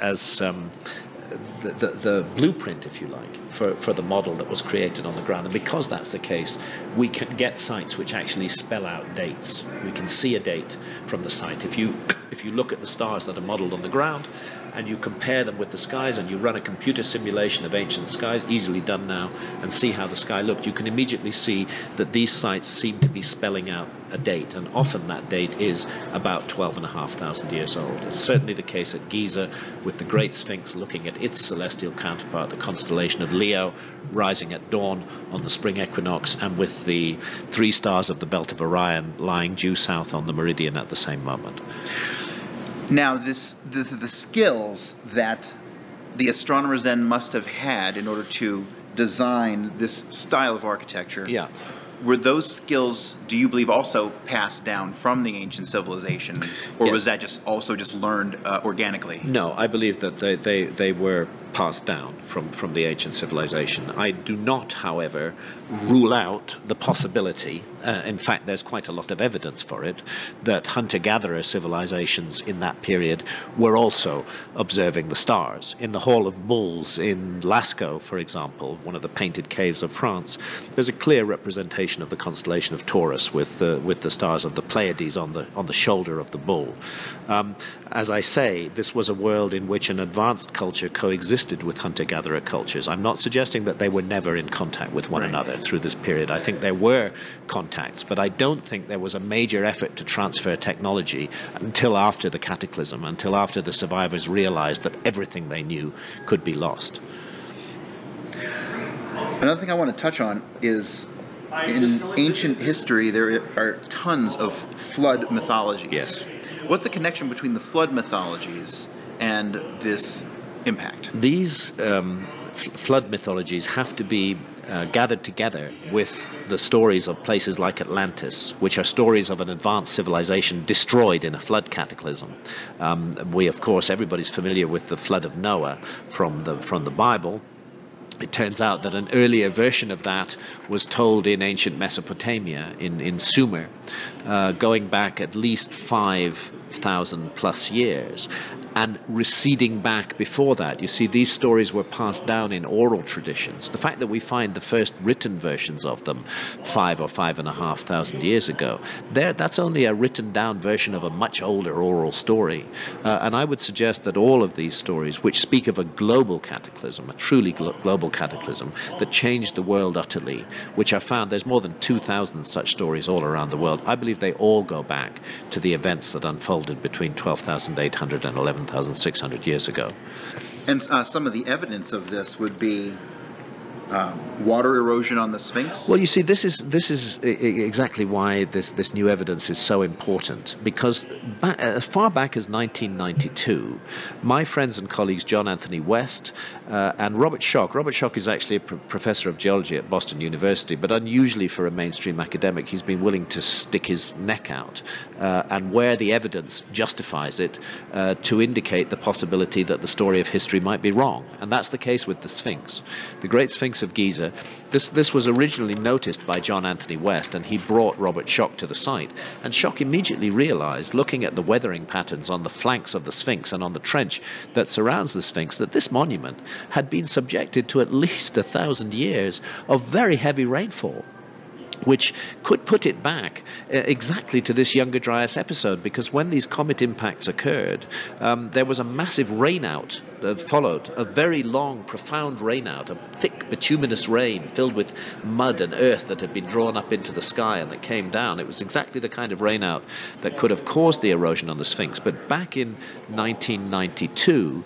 the blueprint, if you like, for the model that was created on the ground. And because that's the case, we can get sites which actually spell out dates. We can see a date from the site. If you look at the stars that are modeled on the ground and you compare them with the skies and you run a computer simulation of ancient skies, easily done now, and see how the sky looked, you can immediately see that these sites seem to be spelling out a date, and often that date is about 12,500 years old. It's certainly the case at Giza, with the Great Sphinx looking at its celestial counterpart, the constellation of Leo, rising at dawn on the spring equinox, and with the 3 stars of the belt of Orion lying due south on the meridian at the same moment. Now, the skills that the astronomers then must have had in order to design this style of architecture, yeah, were those skills, do you believe, also passed down from the ancient civilization, or yes, was that just learned organically? No, I believe that they were passed down from the ancient civilization. I do not, however, rule out the possibility, in fact there's quite a lot of evidence for it, that hunter-gatherer civilizations in that period were also observing the stars. In the Hall of Bulls in Lascaux, for example, one of the painted caves of France, there's a clear representation of the constellation of Taurus with the stars of the Pleiades on the shoulder of the bull. As I say, this was a world in which an advanced culture coexisted with hunter-gatherer cultures. I'm not suggesting that they were never in contact with one another through this period. I think there were contacts, but I don't think there was a major effort to transfer technology until after the cataclysm, until after the survivors realized that everything they knew could be lost. Another thing I want to touch on is, in ancient history, there are tons of flood mythologies. Yes. What's the connection between the flood mythologies and this impact? These flood mythologies have to be gathered together with the stories of places like Atlantis, which are stories of an advanced civilization destroyed in a flood cataclysm. Of course, everybody's familiar with the flood of Noah from the Bible. It turns out that an earlier version of that was told in ancient Mesopotamia, in Sumer, going back at least 5,000 plus years, and receding back before that. You see, these stories were passed down in oral traditions. The fact that we find the first written versions of them 5,000 or 5,500 years ago, that's only a written down version of a much older oral story. And I would suggest that all of these stories, which speak of a global cataclysm, a truly global cataclysm that changed the world utterly, which are found, there's more than 2,000 such stories all around the world. I believe they all go back to the events that unfolded between 12,800 and 11,600 years ago. And some of the evidence of this would be water erosion on the Sphinx? Well, you see, this is exactly why this new evidence is so important, because as far back as 1992, my friends and colleagues John Anthony West and Robert Schoch is actually a professor of geology at Boston University, but unusually for a mainstream academic, he's been willing to stick his neck out and where the evidence justifies it to indicate the possibility that the story of history might be wrong. And that's the case with the Sphinx. The Great Sphinx of Giza, this was originally noticed by John Anthony West, and he brought Robert Schoch to the site. And Schoch immediately realized, looking at the weathering patterns on the flanks of the Sphinx and on the trench that surrounds the Sphinx, that this monument had been subjected to at least 1,000 years of very heavy rainfall, which could put it back exactly to this Younger Dryas episode, because when these comet impacts occurred, there was a massive rainout that followed, a very long, profound rainout, a thick, bituminous rain filled with mud and earth that had been drawn up into the sky and that came down. It was exactly the kind of rainout that could have caused the erosion on the Sphinx. But back in 1992,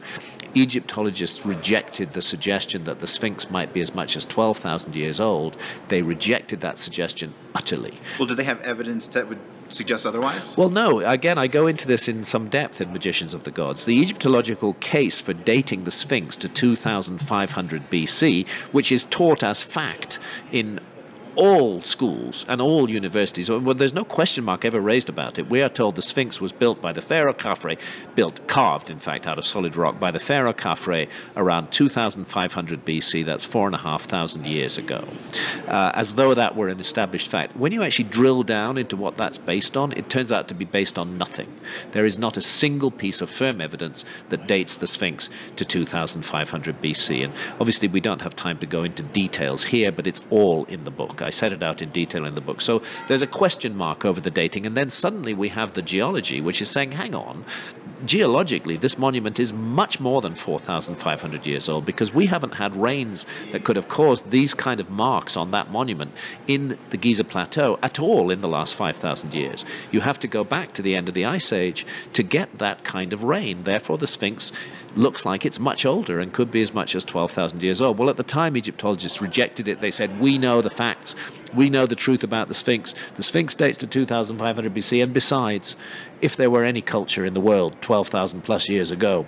Egyptologists rejected the suggestion that the Sphinx might be as much as 12,000 years old. They rejected that suggestion utterly. Well, do they have evidence that would suggest otherwise? Well, no. Again, I go into this in some depth in Magicians of the Gods. The Egyptological case for dating the Sphinx to 2,500 BC, which is taught as fact in all schools and all universities, well, there's no question mark ever raised about it. We are told the Sphinx was built by the Pharaoh Khafre, carved, in fact, out of solid rock by the Pharaoh Khafre around 2500 BC. That's 4,500 years ago, as though that were an established fact. When you actually drill down into what that's based on, it turns out to be based on nothing. There is not a single piece of firm evidence that dates the Sphinx to 2500 BC. And obviously we don't have time to go into details here, but it's all in the book. I set it out in detail in the book. So there's a question mark over the dating, and then suddenly we have the geology, which is saying, hang on, geologically, this monument is much more than 4,500 years old, because we haven't had rains that could have caused these kind of marks on that monument in the Giza Plateau at all in the last 5,000 years. You have to go back to the end of the Ice Age to get that kind of rain. Therefore, the Sphinx looks like it's much older and could be as much as 12,000 years old. Well, at the time, Egyptologists rejected it. They said, we know the facts. We know the truth about the Sphinx. The Sphinx dates to 2,500 BC. And besides, if there were any culture in the world 12,000 plus years ago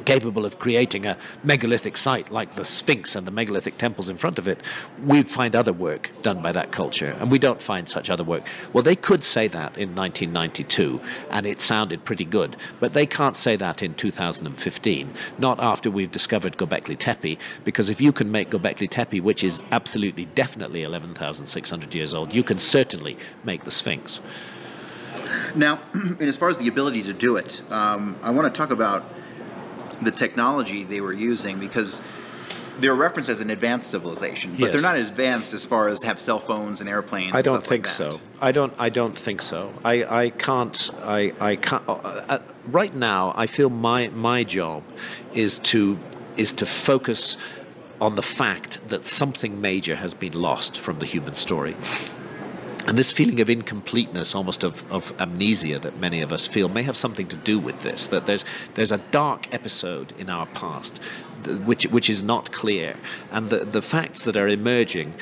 capable of creating a megalithic site like the Sphinx and the megalithic temples in front of it, we'd find other work done by that culture, and we don't find such other work. Well, they could say that in 1992, and it sounded pretty good, but they can't say that in 2015, not after we've discovered Gobekli Tepe, because if you can make Gobekli Tepe, which is absolutely definitely 11,600 years old, you can certainly make the Sphinx. Now, as far as the ability to do it, I want to talk about the technology they were using, because they're referenced as an advanced civilization, but they're not as advanced as far as have cell phones and airplanes. I don't think so. I don't think so. I can't. Right now, I feel my job is to focus on the fact that something major has been lost from the human story. And this feeling of incompleteness, almost of amnesia that many of us feel, may have something to do with this, that there's a dark episode in our past which is not clear. And the facts that are emerging,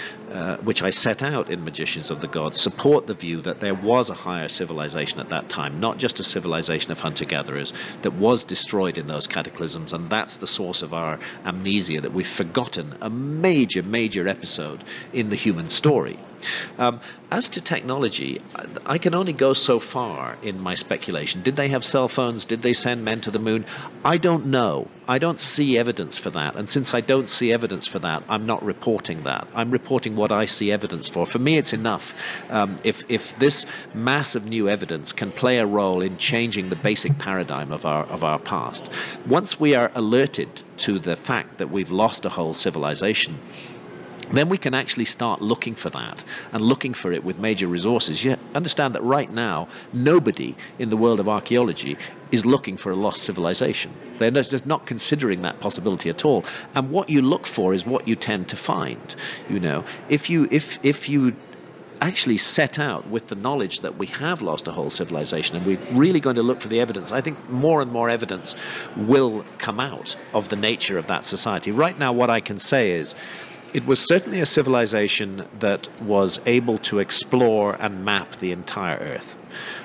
which I set out in Magicians of the Gods, support the view that there was a higher civilization at that time, not just a civilization of hunter-gatherers that was destroyed in those cataclysms, and that's the source of our amnesia, that we've forgotten a major, major episode in the human story. As to technology, I can only go so far in my speculation. Did they have cell phones? Did they send men to the moon? I don't know. I don't see evidence for that. And since I don't see evidence for that, I'm not reporting that. I'm reporting what I see evidence for. For me, it's enough. If this mass of new evidence can play a role in changing the basic paradigm of our past, once we are alerted to the fact that we've lost a whole civilization, then we can actually start looking for that, and looking for it with major resources. You understand that right now, nobody in the world of archaeology is looking for a lost civilization. They're just not considering that possibility at all. And what you look for is what you tend to find. You know, if you actually set out with the knowledge that we have lost a whole civilization, and we're really going to look for the evidence, I think more and more evidence will come out of the nature of that society. Right now, what I can say is, it was certainly a civilization that was able to explore and map the entire Earth,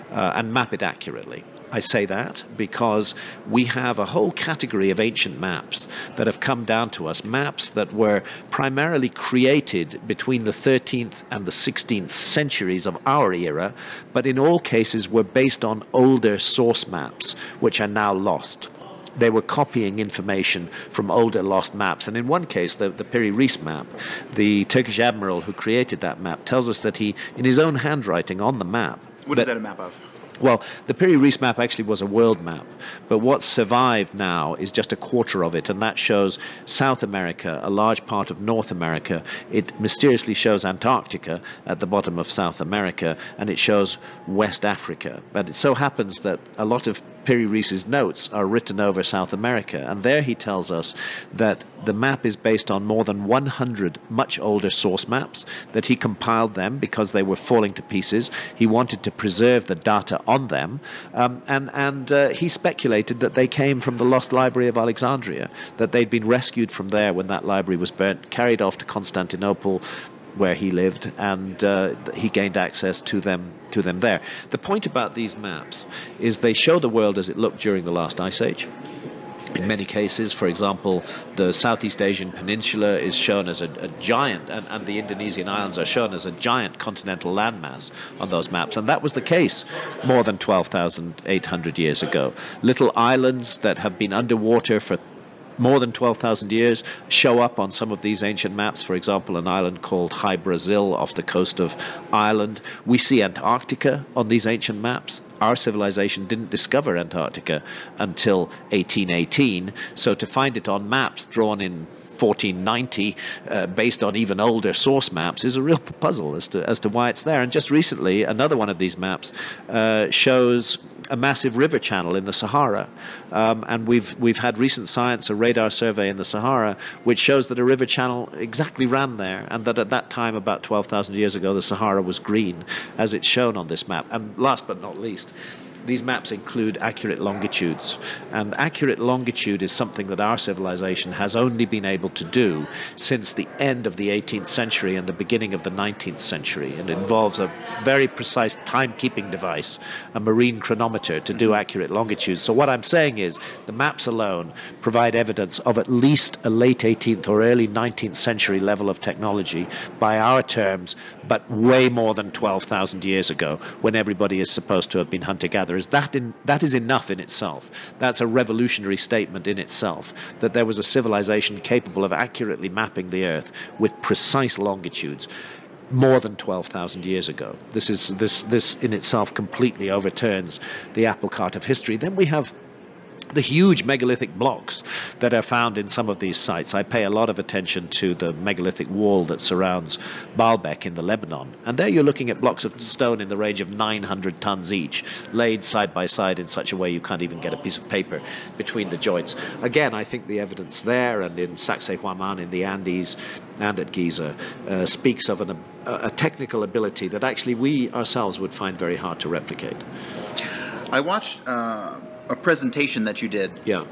and map it accurately. I say that because we have a whole category of ancient maps that have come down to us, maps that were primarily created between the 13th and the 16th centuries of our era, but in all cases were based on older source maps, which are now lost. They were copying information from older lost maps. And in one case, the Piri Reis map, the Turkish admiral who created that map tells us that he, in his own handwriting on the map... What is that a map of? Well, the Piri Reis map actually was a world map, but what's survived now is just a quarter of it, and that shows South America, a large part of North America. It mysteriously shows Antarctica at the bottom of South America, and it shows West Africa. But it so happens that a lot of Piri Reis's notes are written over South America, and there he tells us that the map is based on more than 100 much older source maps, that he compiled them because they were falling to pieces. He wanted to preserve the data on them, and he speculated that they came from the lost library of Alexandria, that they'd been rescued from there when that library was burnt, carried off to Constantinople, where he lived, and he gained access to them there. The point about these maps is they show the world as it looked during the last ice age. In many cases, for example, the Southeast Asian peninsula is shown as a giant, and the Indonesian islands are shown as a giant continental landmass on those maps. And that was the case more than 12,800 years ago. Little islands that have been underwater for more than 12,000 years show up on some of these ancient maps. For example, an island called High Brazil off the coast of Ireland. We see Antarctica on these ancient maps. Our civilization didn't discover Antarctica until 1818, so to find it on maps drawn in 1490, based on even older source maps, is a real puzzle as to why it's there. And just recently, another one of these maps shows a massive river channel in the Sahara, and we've had recent science, a radar survey in the Sahara, which shows that a river channel exactly ran there, and that at that time, about 12,000 years ago, the Sahara was green, as it's shown on this map. And last but not least, these maps include accurate longitudes, and accurate longitude is something that our civilization has only been able to do since the end of the 18th century and the beginning of the 19th century, and it involves a very precise timekeeping device, a marine chronometer, to do accurate longitudes. So what I'm saying is the maps alone provide evidence of at least a late 18th or early 19th century level of technology by our terms, but way more than 12,000 years ago, when everybody is supposed to have been hunter-gatherers. That is enough in itself. That's a revolutionary statement in itself, that there was a civilization capable of accurately mapping the Earth with precise longitudes more than 12,000 years ago. This in itself completely overturns the apple cart of history. Then we have the huge megalithic blocks that are found in some of these sites. I pay a lot of attention to the megalithic wall that surrounds Baalbek in the Lebanon. And there you're looking at blocks of stone in the range of 900 tons each, laid side by side in such a way you can't even get a piece of paper between the joints. Again, I think the evidence there and in Sacsayhuaman in the Andes and at Giza speaks of a technical ability that actually we ourselves would find very hard to replicate. I watched a presentation that you did. Yeah.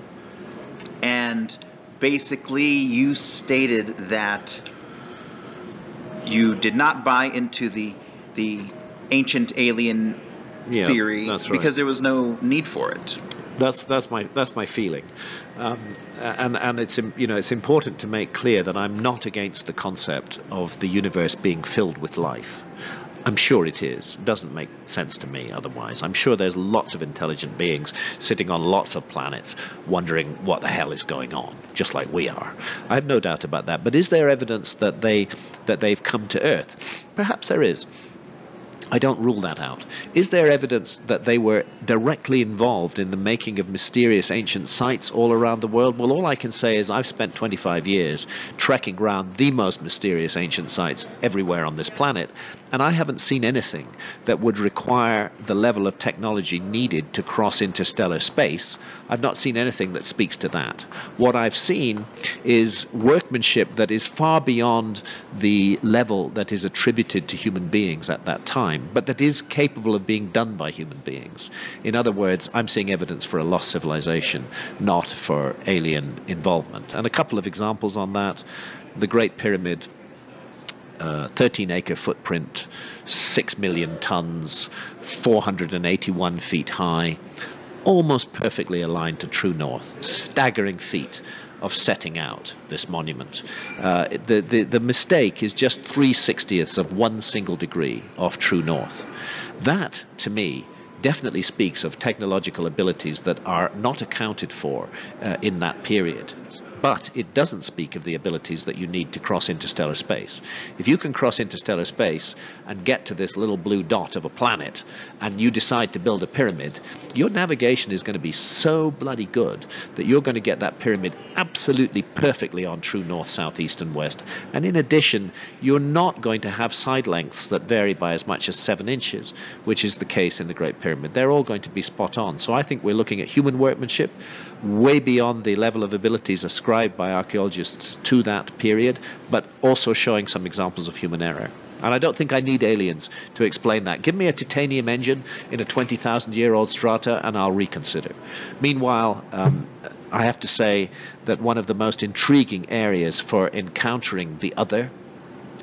And basically you stated that you did not buy into the ancient alien theory, that's right, because there was no need for it. That's my feeling, and it's important to make clear that I'm not against the concept of the universe being filled with life. I'm sure it is. It doesn't make sense to me otherwise. I'm sure there's lots of intelligent beings sitting on lots of planets wondering what the hell is going on, just like we are. I have no doubt about that. But is there evidence that they've come to Earth? Perhaps there is. I don't rule that out. Is there evidence that they were directly involved in the making of mysterious ancient sites all around the world? Well, all I can say is I've spent 25 years trekking around the most mysterious ancient sites everywhere on this planet, and I haven't seen anything that would require the level of technology needed to cross interstellar space. I've not seen anything that speaks to that. What I've seen is workmanship that is far beyond the level that is attributed to human beings at that time, but that is capable of being done by human beings. In other words, I'm seeing evidence for a lost civilization, not for alien involvement. And a couple of examples on that: the Great Pyramid, 13-acre footprint, 6 million tons, 481 feet high, almost perfectly aligned to true north. It's a staggering feat of setting out this monument. The mistake is just 3/60ths of 1 single degree off true north. That, to me, definitely speaks of technological abilities that are not accounted for in that period. But it doesn't speak of the abilities that you need to cross interstellar space. If you can cross interstellar space and get to this little blue dot of a planet, and you decide to build a pyramid, your navigation is going to be so bloody good that you're going to get that pyramid absolutely perfectly on true north, south, east, and west. And in addition, you're not going to have side lengths that vary by as much as 7 inches, which is the case in the Great Pyramid. They're all going to be spot on. So I think we're looking at human workmanship way beyond the level of abilities ascribed by archaeologists to that period, but also showing some examples of human error. And I don't think I need aliens to explain that. Give me a titanium engine in a 20,000-year-old strata and I'll reconsider. Meanwhile, I have to say that one of the most intriguing areas for encountering the other,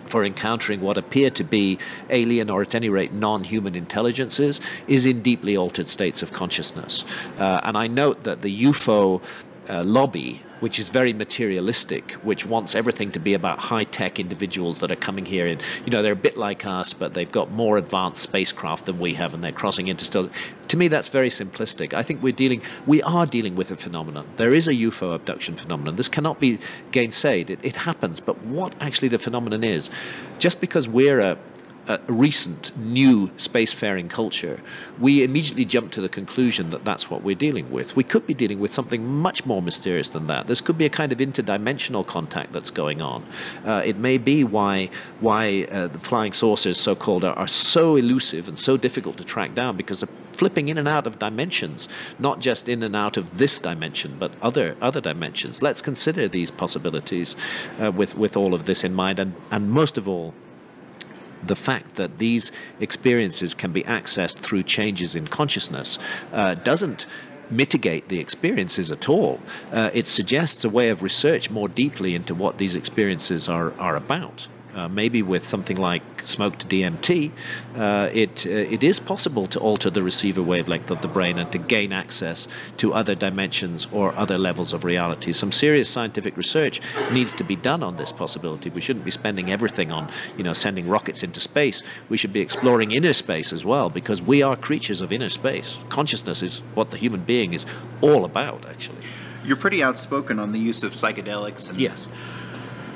for encountering what appear to be alien or at any rate non-human intelligences, is in deeply altered states of consciousness. And I note that the UFO lobby, which is very materialistic, which wants everything to be about high-tech individuals that are coming here. And, you know, they're a bit like us, but they've got more advanced spacecraft than we have, and they're crossing interstellar. To me, that's very simplistic. I think we are dealing with a phenomenon. There is a UFO abduction phenomenon. This cannot be gainsaid. It happens. But what actually the phenomenon is, just because we're a recent, new spacefaring culture, we immediately jump to the conclusion that that's what we're dealing with. We could be dealing with something much more mysterious than that. This could be a kind of interdimensional contact that's going on. It may be why the flying saucers, so-called, are so elusive and so difficult to track down, because they're flipping in and out of dimensions, not just in and out of this dimension, but other dimensions. Let's consider these possibilities with all of this in mind, and most of all, the fact that these experiences can be accessed through changes in consciousness doesn't mitigate the experiences at all. It suggests a way of research more deeply into what these experiences are about. Maybe with something like smoked DMT, it is possible to alter the receiver wavelength of the brain and to gain access to other dimensions or other levels of reality. Some serious scientific research needs to be done on this possibility. We shouldn't be spending everything on, you know, sending rockets into space. We should be exploring inner space as well, because we are creatures of inner space. Consciousness is what the human being is all about, actually. You're pretty outspoken on the use of psychedelics. And yes.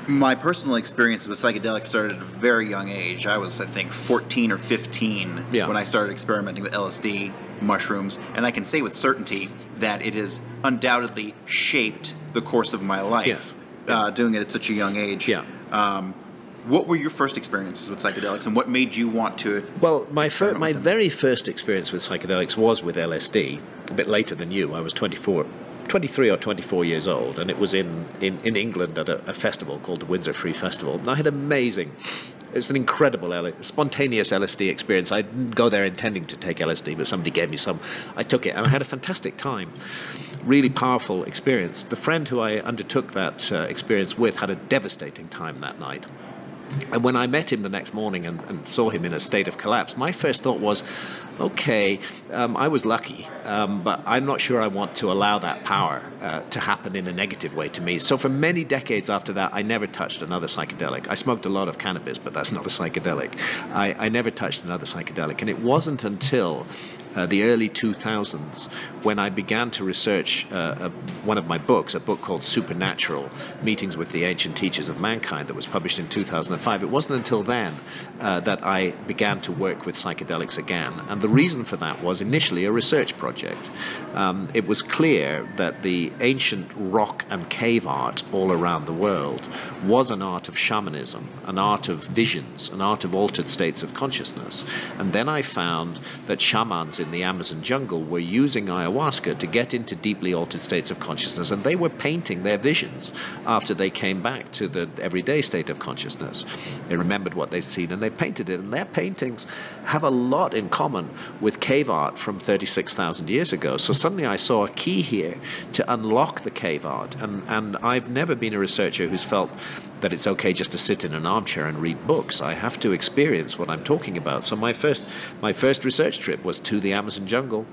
My personal experience with psychedelics started at a very young age. I was, I think, 14 or 15 when I started experimenting with LSD, mushrooms, and I can say with certainty that it has undoubtedly shaped the course of my life, doing it at such a young age. What were your first experiences with psychedelics, and what made you want to? Well, my very first experience with psychedelics was with LSD, a bit later than you. I was 23 or 24 years old, and it was in England at a festival called the Windsor Free Festival. And I had it's an incredible spontaneous LSD experience. I didn't go there intending to take LSD, but somebody gave me some. I took it, and I had a fantastic time. Really powerful experience. The friend who I undertook that experience with had a devastating time that night. And when I met him the next morning and saw him in a state of collapse, my first thought was, okay, I was lucky, but I'm not sure I want to allow that power to happen in a negative way to me. So for many decades after that, I never touched another psychedelic. I smoked a lot of cannabis, but that's not a psychedelic. I never touched another psychedelic. And it wasn't until the early 2000s when I began to research one of my books, a book called Supernatural, Meetings with the Ancient Teachers of Mankind, that was published in 2005. It wasn't until then that I began to work with psychedelics again. And the reason for that was initially a research project. It was clear that the ancient rock and cave art all around the world was an art of shamanism, an art of visions, an art of altered states of consciousness. And then I found that shamans in the Amazon jungle were using ayahuasca to get into deeply altered states of consciousness, and they were painting their visions after they came back to the everyday state of consciousness. They remembered what they'd seen and they painted it, and their paintings have a lot in common with cave art from 36,000 years ago. So suddenly I saw a key here to unlock the cave art, and I've never been a researcher who's felt that it's okay just to sit in an armchair and read books. I have to experience what I'm talking about. So my first research trip was to the Amazon jungle.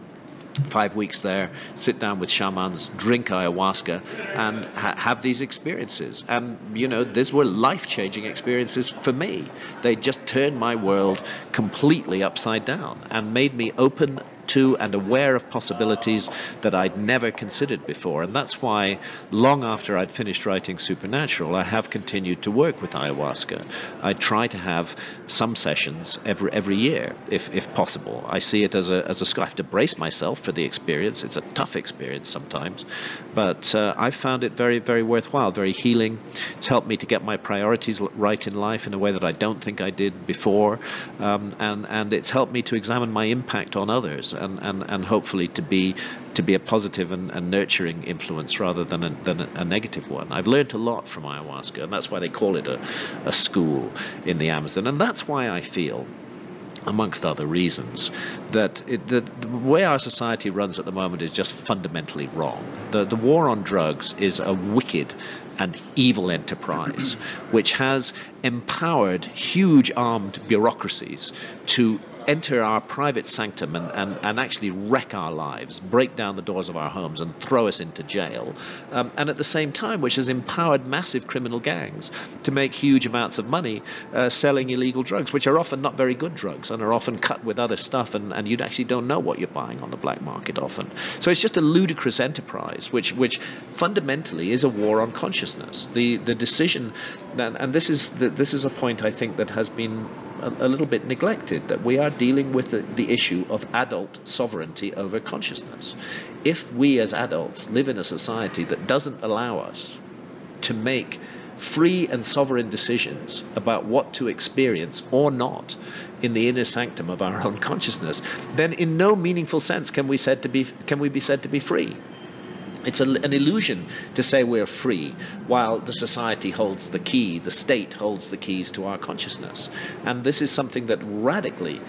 5 weeks there, sit down with shamans, drink ayahuasca, and have these experiences. And, you know, these were life-changing experiences for me. They just turned my world completely upside down and made me open to and aware of possibilities that I'd never considered before. And that's why, long after I'd finished writing Supernatural, I have continued to work with ayahuasca. I try to have some sessions every year, if possible. I see it as a skill. I have to brace myself for the experience. It's a tough experience sometimes, but I've found it very, very worthwhile, very healing. It's helped me to get my priorities right in life in a way that I don't think I did before, and it's helped me to examine my impact on others, and hopefully to be a positive and nurturing influence rather than a negative one. I've learned a lot from ayahuasca, and that's why they call it a school in the Amazon. And that's why I feel, amongst other reasons, that the way our society runs at the moment is just fundamentally wrong. The war on drugs is a wicked and evil enterprise which has empowered huge armed bureaucracies to enter our private sanctum and actually wreck our lives, break down the doors of our homes and throw us into jail, and at the same time which has empowered massive criminal gangs to make huge amounts of money selling illegal drugs, which are often not very good drugs and are often cut with other stuff, and you actually don't know what you're buying on the black market often. So it's just a ludicrous enterprise which fundamentally is a war on consciousness. The decision, and this is a point I think that has been a little bit neglected, that we are dealing with the issue of adult sovereignty over consciousness. If we as adults live in a society that doesn't allow us to make free and sovereign decisions about what to experience or not in the inner sanctum of our own consciousness, then in no meaningful sense can we be said to be free. It's an illusion to say we're free while the society holds the key, the state holds the keys to our consciousness. And this is something that radically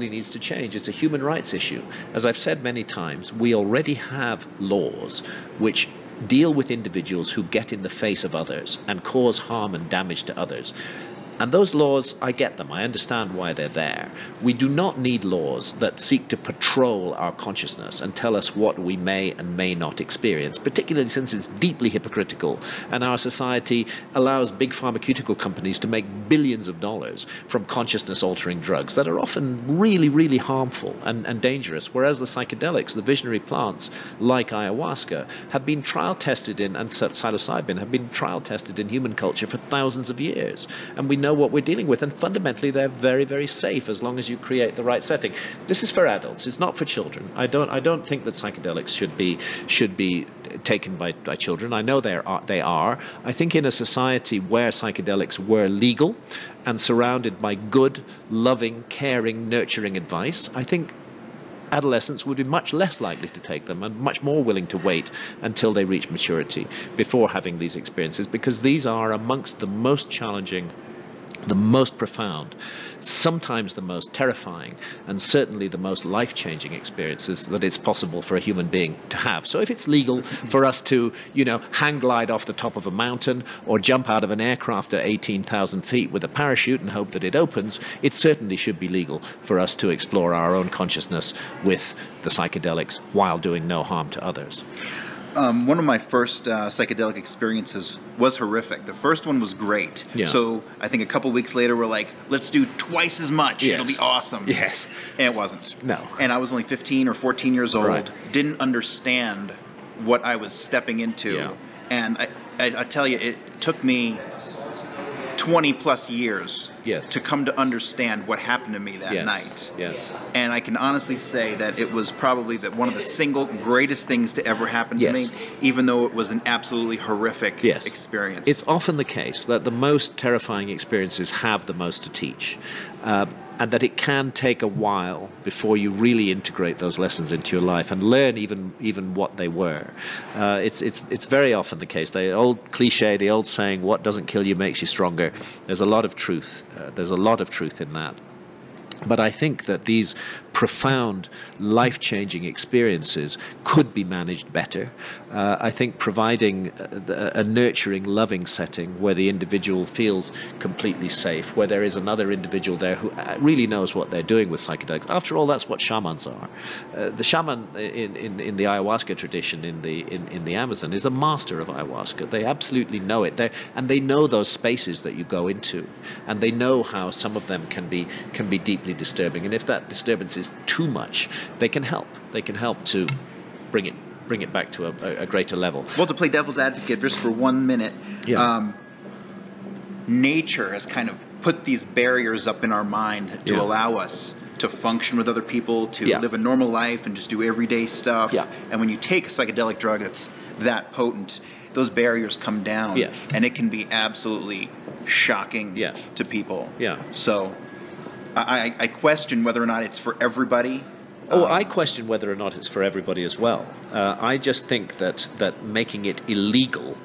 needs to change. It's a human rights issue. As I've said many times, we already have laws which deal with individuals who get in the face of others and cause harm and damage to others. And those laws, I get them. I understand why they're there. We do not need laws that seek to patrol our consciousness and tell us what we may and may not experience, particularly since it's deeply hypocritical and our society allows big pharmaceutical companies to make billions of dollars from consciousness-altering drugs that are often really, really harmful and dangerous, whereas the psychedelics, the visionary plants like ayahuasca, have been trial-tested in, and psilocybin have been trial-tested in human culture for thousands of years. And we know what we're dealing with, and fundamentally they're very, very safe as long as you create the right setting. This is for adults. It's not for children. I don't think that psychedelics should be taken by children. I know they are. I think in a society where psychedelics were legal and surrounded by good, loving, caring, nurturing advice, I think adolescents would be much less likely to take them and much more willing to wait until they reach maturity before having these experiences, because these are amongst the most challenging, the most profound, sometimes the most terrifying, and certainly the most life-changing experiences that it's possible for a human being to have. So if it's legal for us to, hang glide off the top of a mountain or jump out of an aircraft at 18,000 feet with a parachute and hope that it opens, it certainly should be legal for us to explore our own consciousness with the psychedelics while doing no harm to others. One of my first psychedelic experiences was horrific. The first one was great. Yeah. So I think a couple weeks later we're like, let's do twice as much. Yes. It'll be awesome. Yes. And it wasn't. No. And I was only 15 or 14 years old. Right. Didn't understand what I was stepping into. Yeah. And I tell you, it took me 20 plus years Yes. to come to understand what happened to me that Yes. night. Yes. And I can honestly say that it was probably one of the single greatest things to ever happen to Yes. me, even though it was an absolutely horrific Yes. experience. It's often the case that the most terrifying experiences have the most to teach, and that it can take a while before you really integrate those lessons into your life and learn even what they were. It's very often the case. The old cliche, the old saying, "What doesn't kill you makes you stronger." There's a lot of truth. There's a lot of truth in that. But I think that these profound, life-changing experiences could be managed better. I think providing a nurturing, loving setting where the individual feels completely safe, where there is another individual there who really knows what they're doing with psychedelics. After all, that's what shamans are. The shaman in the ayahuasca tradition in the Amazon is a master of ayahuasca. They absolutely know it, and they know those spaces that you go into, and they know how some of them can be deeply disturbing. And if that disturbance is too much, they can help. They can help to bring it back to a greater level. Well, to play devil's advocate just for 1 minute, Yeah. Nature has kind of put these barriers up in our mind to Yeah. allow us to function with other people, to Yeah. live a normal life and just do everyday stuff. Yeah. And when you take a psychedelic drug that's that potent, those barriers come down, Yeah. and it can be absolutely shocking Yeah. to people. Yeah. So I question whether or not it's for everybody. I question whether or not it's for everybody as well. I just think that making it illegal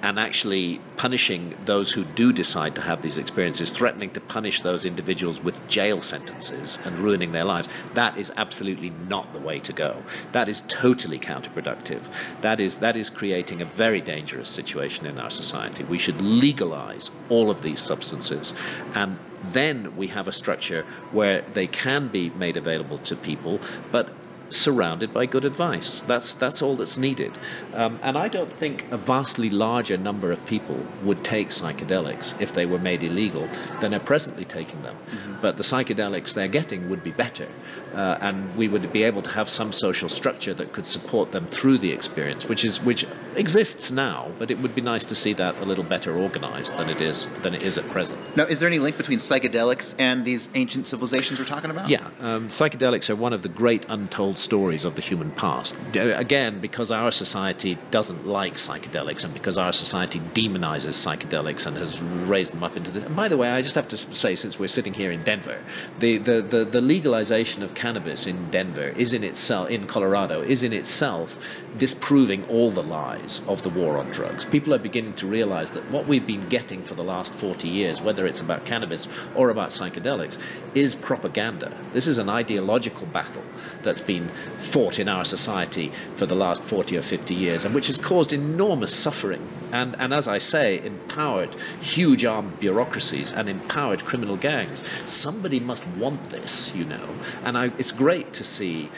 and actually punishing those who do decide to have these experiences, threatening to punish those individuals with jail sentences and ruining their lives, that is absolutely not the way to go. That is totally counterproductive. That is creating a very dangerous situation in our society. We should legalize all of these substances, and then we have a structure where they can be made available to people, but surrounded by good advice. That's all that's needed. And I don't think a vastly larger number of people would take psychedelics if they were made illegal than are presently taking them. Mm-hmm. But the psychedelics they're getting would be better. And we would be able to have some social structure that could support them through the experience, which exists now, but it would be nice to see that a little better organized than it is at present. Now, is there any link between psychedelics and these ancient civilizations we're talking about? Yeah. Psychedelics are one of the great untold stories of the human past. Again, because our society doesn't like psychedelics, and because our society demonizes psychedelics and has raised them up into the... And by the way, I just have to say, since we're sitting here in Denver, the legalization of cannabis in Denver is in itself, in Colorado, is in itself disproving all the lies of the war on drugs. People are beginning to realize that what we've been getting for the last 40 years, whether it's about cannabis or about psychedelics, is propaganda. This is an ideological battle that's been fought in our society for the last 40 or 50 years, and which has caused enormous suffering and as I say, empowered huge armed bureaucracies and empowered criminal gangs. Somebody must want this, you know, and it's great to see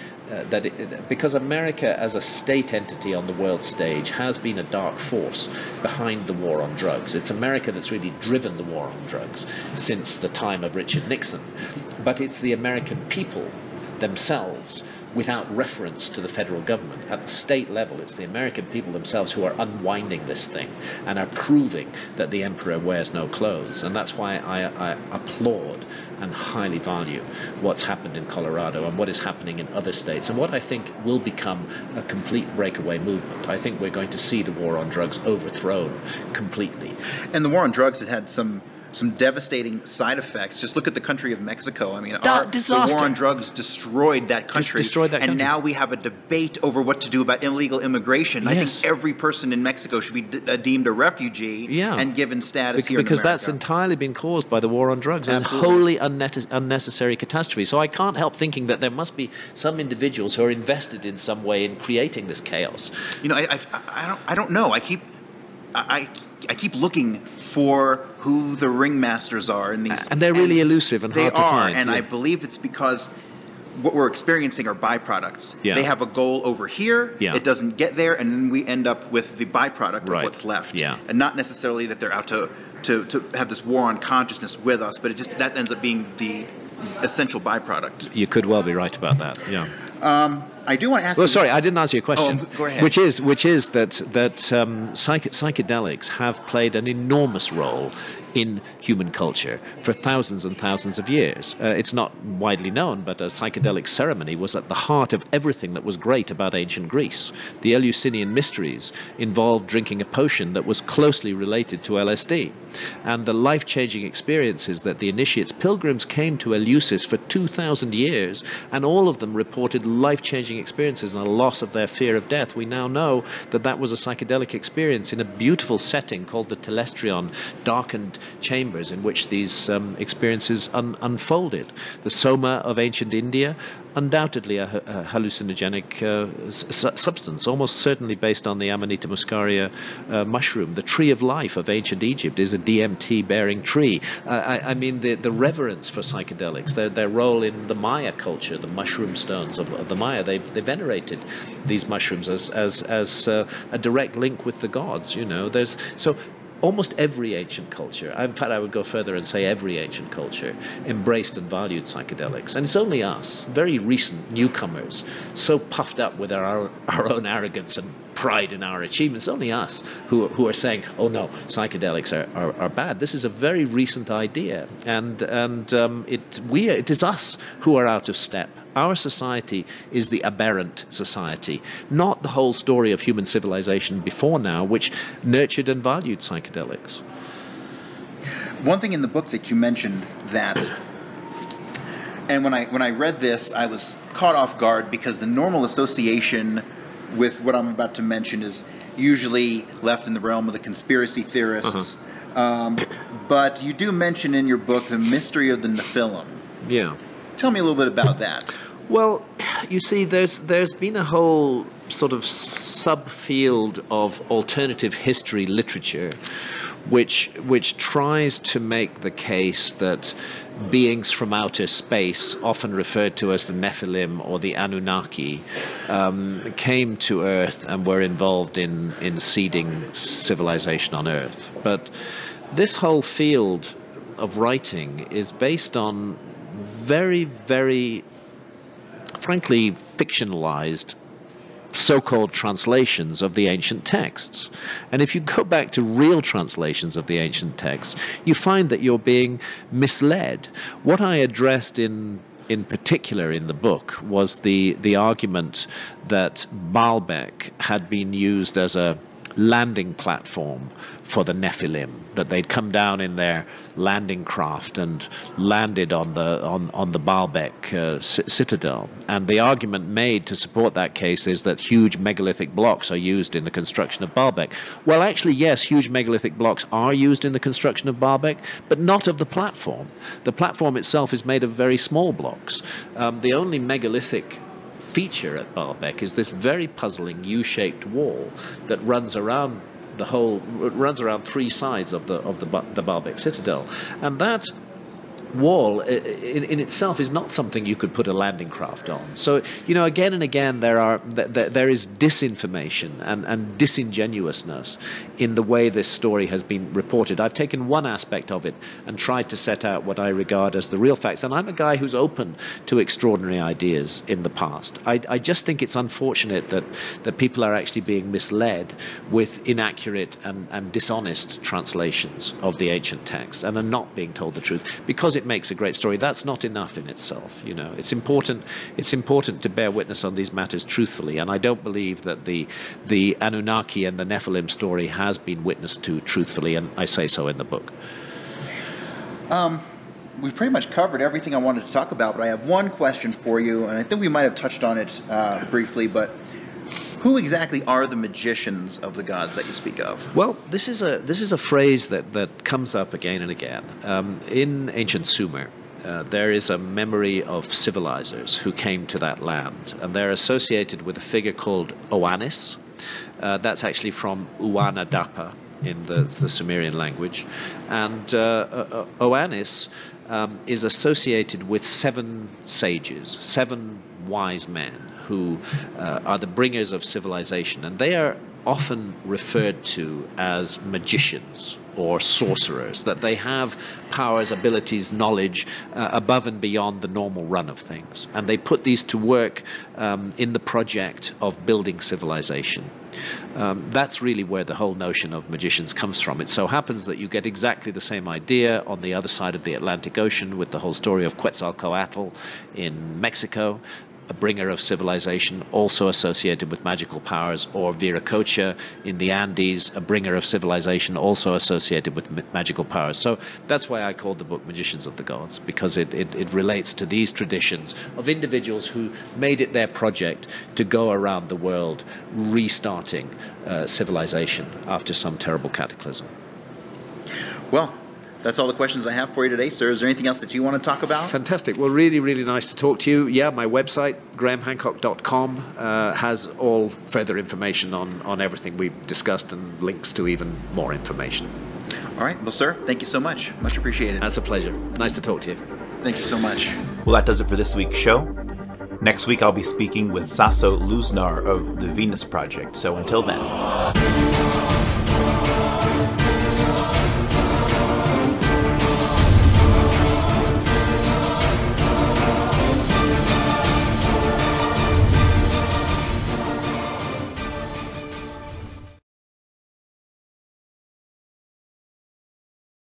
because America as a state entity on the world stage has been a dark force behind the war on drugs. It's America that's really driven the war on drugs since the time of Richard Nixon. But it's the American people themselves, without reference to the federal government. At the state level, it's the American people themselves who are unwinding this thing and are proving that the emperor wears no clothes. And that's why I applaud and highly value what's happened in Colorado and what is happening in other states, and what I think will become a complete breakaway movement. I think we're going to see the war on drugs overthrown completely. And the war on drugs has had some devastating side effects. Just look at the country of Mexico. I mean, the war on drugs destroyed that country. And now we have a debate over what to do about illegal immigration. Yes. I think every person in Mexico should be deemed a refugee and given status here in America. Because that's entirely been caused by the war on drugs. Absolutely. And wholly unnecessary catastrophe. So I can't help thinking that there must be some individuals who are invested in some way in creating this chaos. You know, I don't know. I keep looking for who the ringmasters are in these, and they're really elusive and hard to find. And I believe it's because what we're experiencing are byproducts. Yeah. They have a goal over here. Yeah. It doesn't get there, and then we end up with the byproduct of what's left. Yeah. And not necessarily that they're out to have this war on consciousness with us, but that ends up being the essential byproduct. You could well be right about that. Yeah. I do want to ask. Well, sorry, I didn't answer your question. Oh, go ahead. Which is that psychedelics have played an enormous role in human culture for thousands and thousands of years. It's not widely known, but a psychedelic ceremony was at the heart of everything that was great about ancient Greece. The Eleusinian mysteries involved drinking a potion that was closely related to LSD. And the life-changing experiences that the initiates, pilgrims came to Eleusis for 2,000 years, and all of them reported life-changing experiences and a loss of their fear of death. We now know that was a psychedelic experience in a beautiful setting called the Telestrion, darkened chambers in which these experiences unfolded. The soma of ancient India, undoubtedly a hallucinogenic substance, almost certainly based on the Amanita muscaria mushroom. The tree of life of ancient Egypt is a DMT-bearing tree. I mean, the reverence for psychedelics, their role in the Maya culture, the mushroom stones of the Maya, they venerated these mushrooms as a direct link with the gods. You know, almost every ancient culture, in fact I would go further and say every ancient culture, embraced and valued psychedelics. And it's only us, very recent newcomers, so puffed up with our own arrogance and pride in our achievements, only us who are saying, oh no, psychedelics are bad. This is a very recent idea, and it is us who are out of step. Our society is the aberrant society, not the whole story of human civilization before now, which nurtured and valued psychedelics. One thing in the book that you mentioned and when I read this, I was caught off guard because the normal association with what I'm about to mention is usually left in the realm of the conspiracy theorists. But you do mention in your book the mystery of the Nephilim. Yeah. Tell me a little bit about that. Well, you see, there's been a whole sort of subfield of alternative history literature which tries to make the case that beings from outer space, often referred to as the Nephilim or the Anunnaki, came to Earth and were involved in seeding civilization on Earth. But this whole field of writing is based on very, very, frankly, fictionalized so-called translations of the ancient texts. And if you go back to real translations of the ancient texts, you find that you're being misled. What I addressed in particular in the book was the argument that Baalbek had been used as a landing platform for the Nephilim, that they'd come down in their landing craft and landed on the Baalbek citadel. And the argument made to support that case is that huge megalithic blocks are used in the construction of Baalbek. Well, actually, yes, huge megalithic blocks are used in the construction of Baalbek, but not of the platform. The platform itself is made of very small blocks. The only megalithic feature at Baalbek is this very puzzling U-shaped wall that runs around three sides of the Baalbek citadel, and that wall in itself is not something you could put a landing craft on. So, again and again there is disinformation and disingenuousness in the way this story has been reported. I've taken one aspect of it and tried to set out what I regard as the real facts, and I'm a guy who's open to extraordinary ideas in the past. I just think it's unfortunate that people are actually being misled with inaccurate and dishonest translations of the ancient text and are not being told the truth, because it makes a great story. That's not enough in itself. It's important to bear witness on these matters truthfully, and I don't believe that the Anunnaki and the Nephilim story has been witnessed to truthfully, and I say so in the book. We've pretty much covered everything I wanted to talk about, but I have one question for you, and I think we might have touched on it briefly, but who exactly are the magicians of the gods that you speak of? Well, this is a phrase that comes up again and again. In ancient Sumer, there is a memory of civilizers who came to that land, and they're associated with a figure called Oannes. That's actually from Uana-Dapa in the Sumerian language. And Oannes is associated with 7 sages, 7 wise men who are the bringers of civilization, and they are often referred to as magicians or sorcerers, that they have powers, abilities, knowledge above and beyond the normal run of things. And they put these to work in the project of building civilization. That's really where the whole notion of magicians comes from. It so happens that you get exactly the same idea on the other side of the Atlantic Ocean with the whole story of Quetzalcoatl in Mexico, a bringer of civilization, also associated with magical powers, or Viracocha in the Andes, a bringer of civilization, also associated with magical powers. So that's why I called the book Magicians of the Gods, because it relates to these traditions of individuals who made it their project to go around the world restarting civilization after some terrible cataclysm. Well, that's all the questions I have for you today, sir. Is there anything else that you want to talk about? Fantastic. Well, really, really nice to talk to you. Yeah, my website, grahamhancock.com, has all further information on everything we've discussed and links to even more information. All right. Well, sir, thank you so much. Much appreciated. That's a pleasure. Nice to talk to you. Thank you so much. Well, that does it for this week's show. Next week, I'll be speaking with Sasso Luznar of the Venus Project. So until then.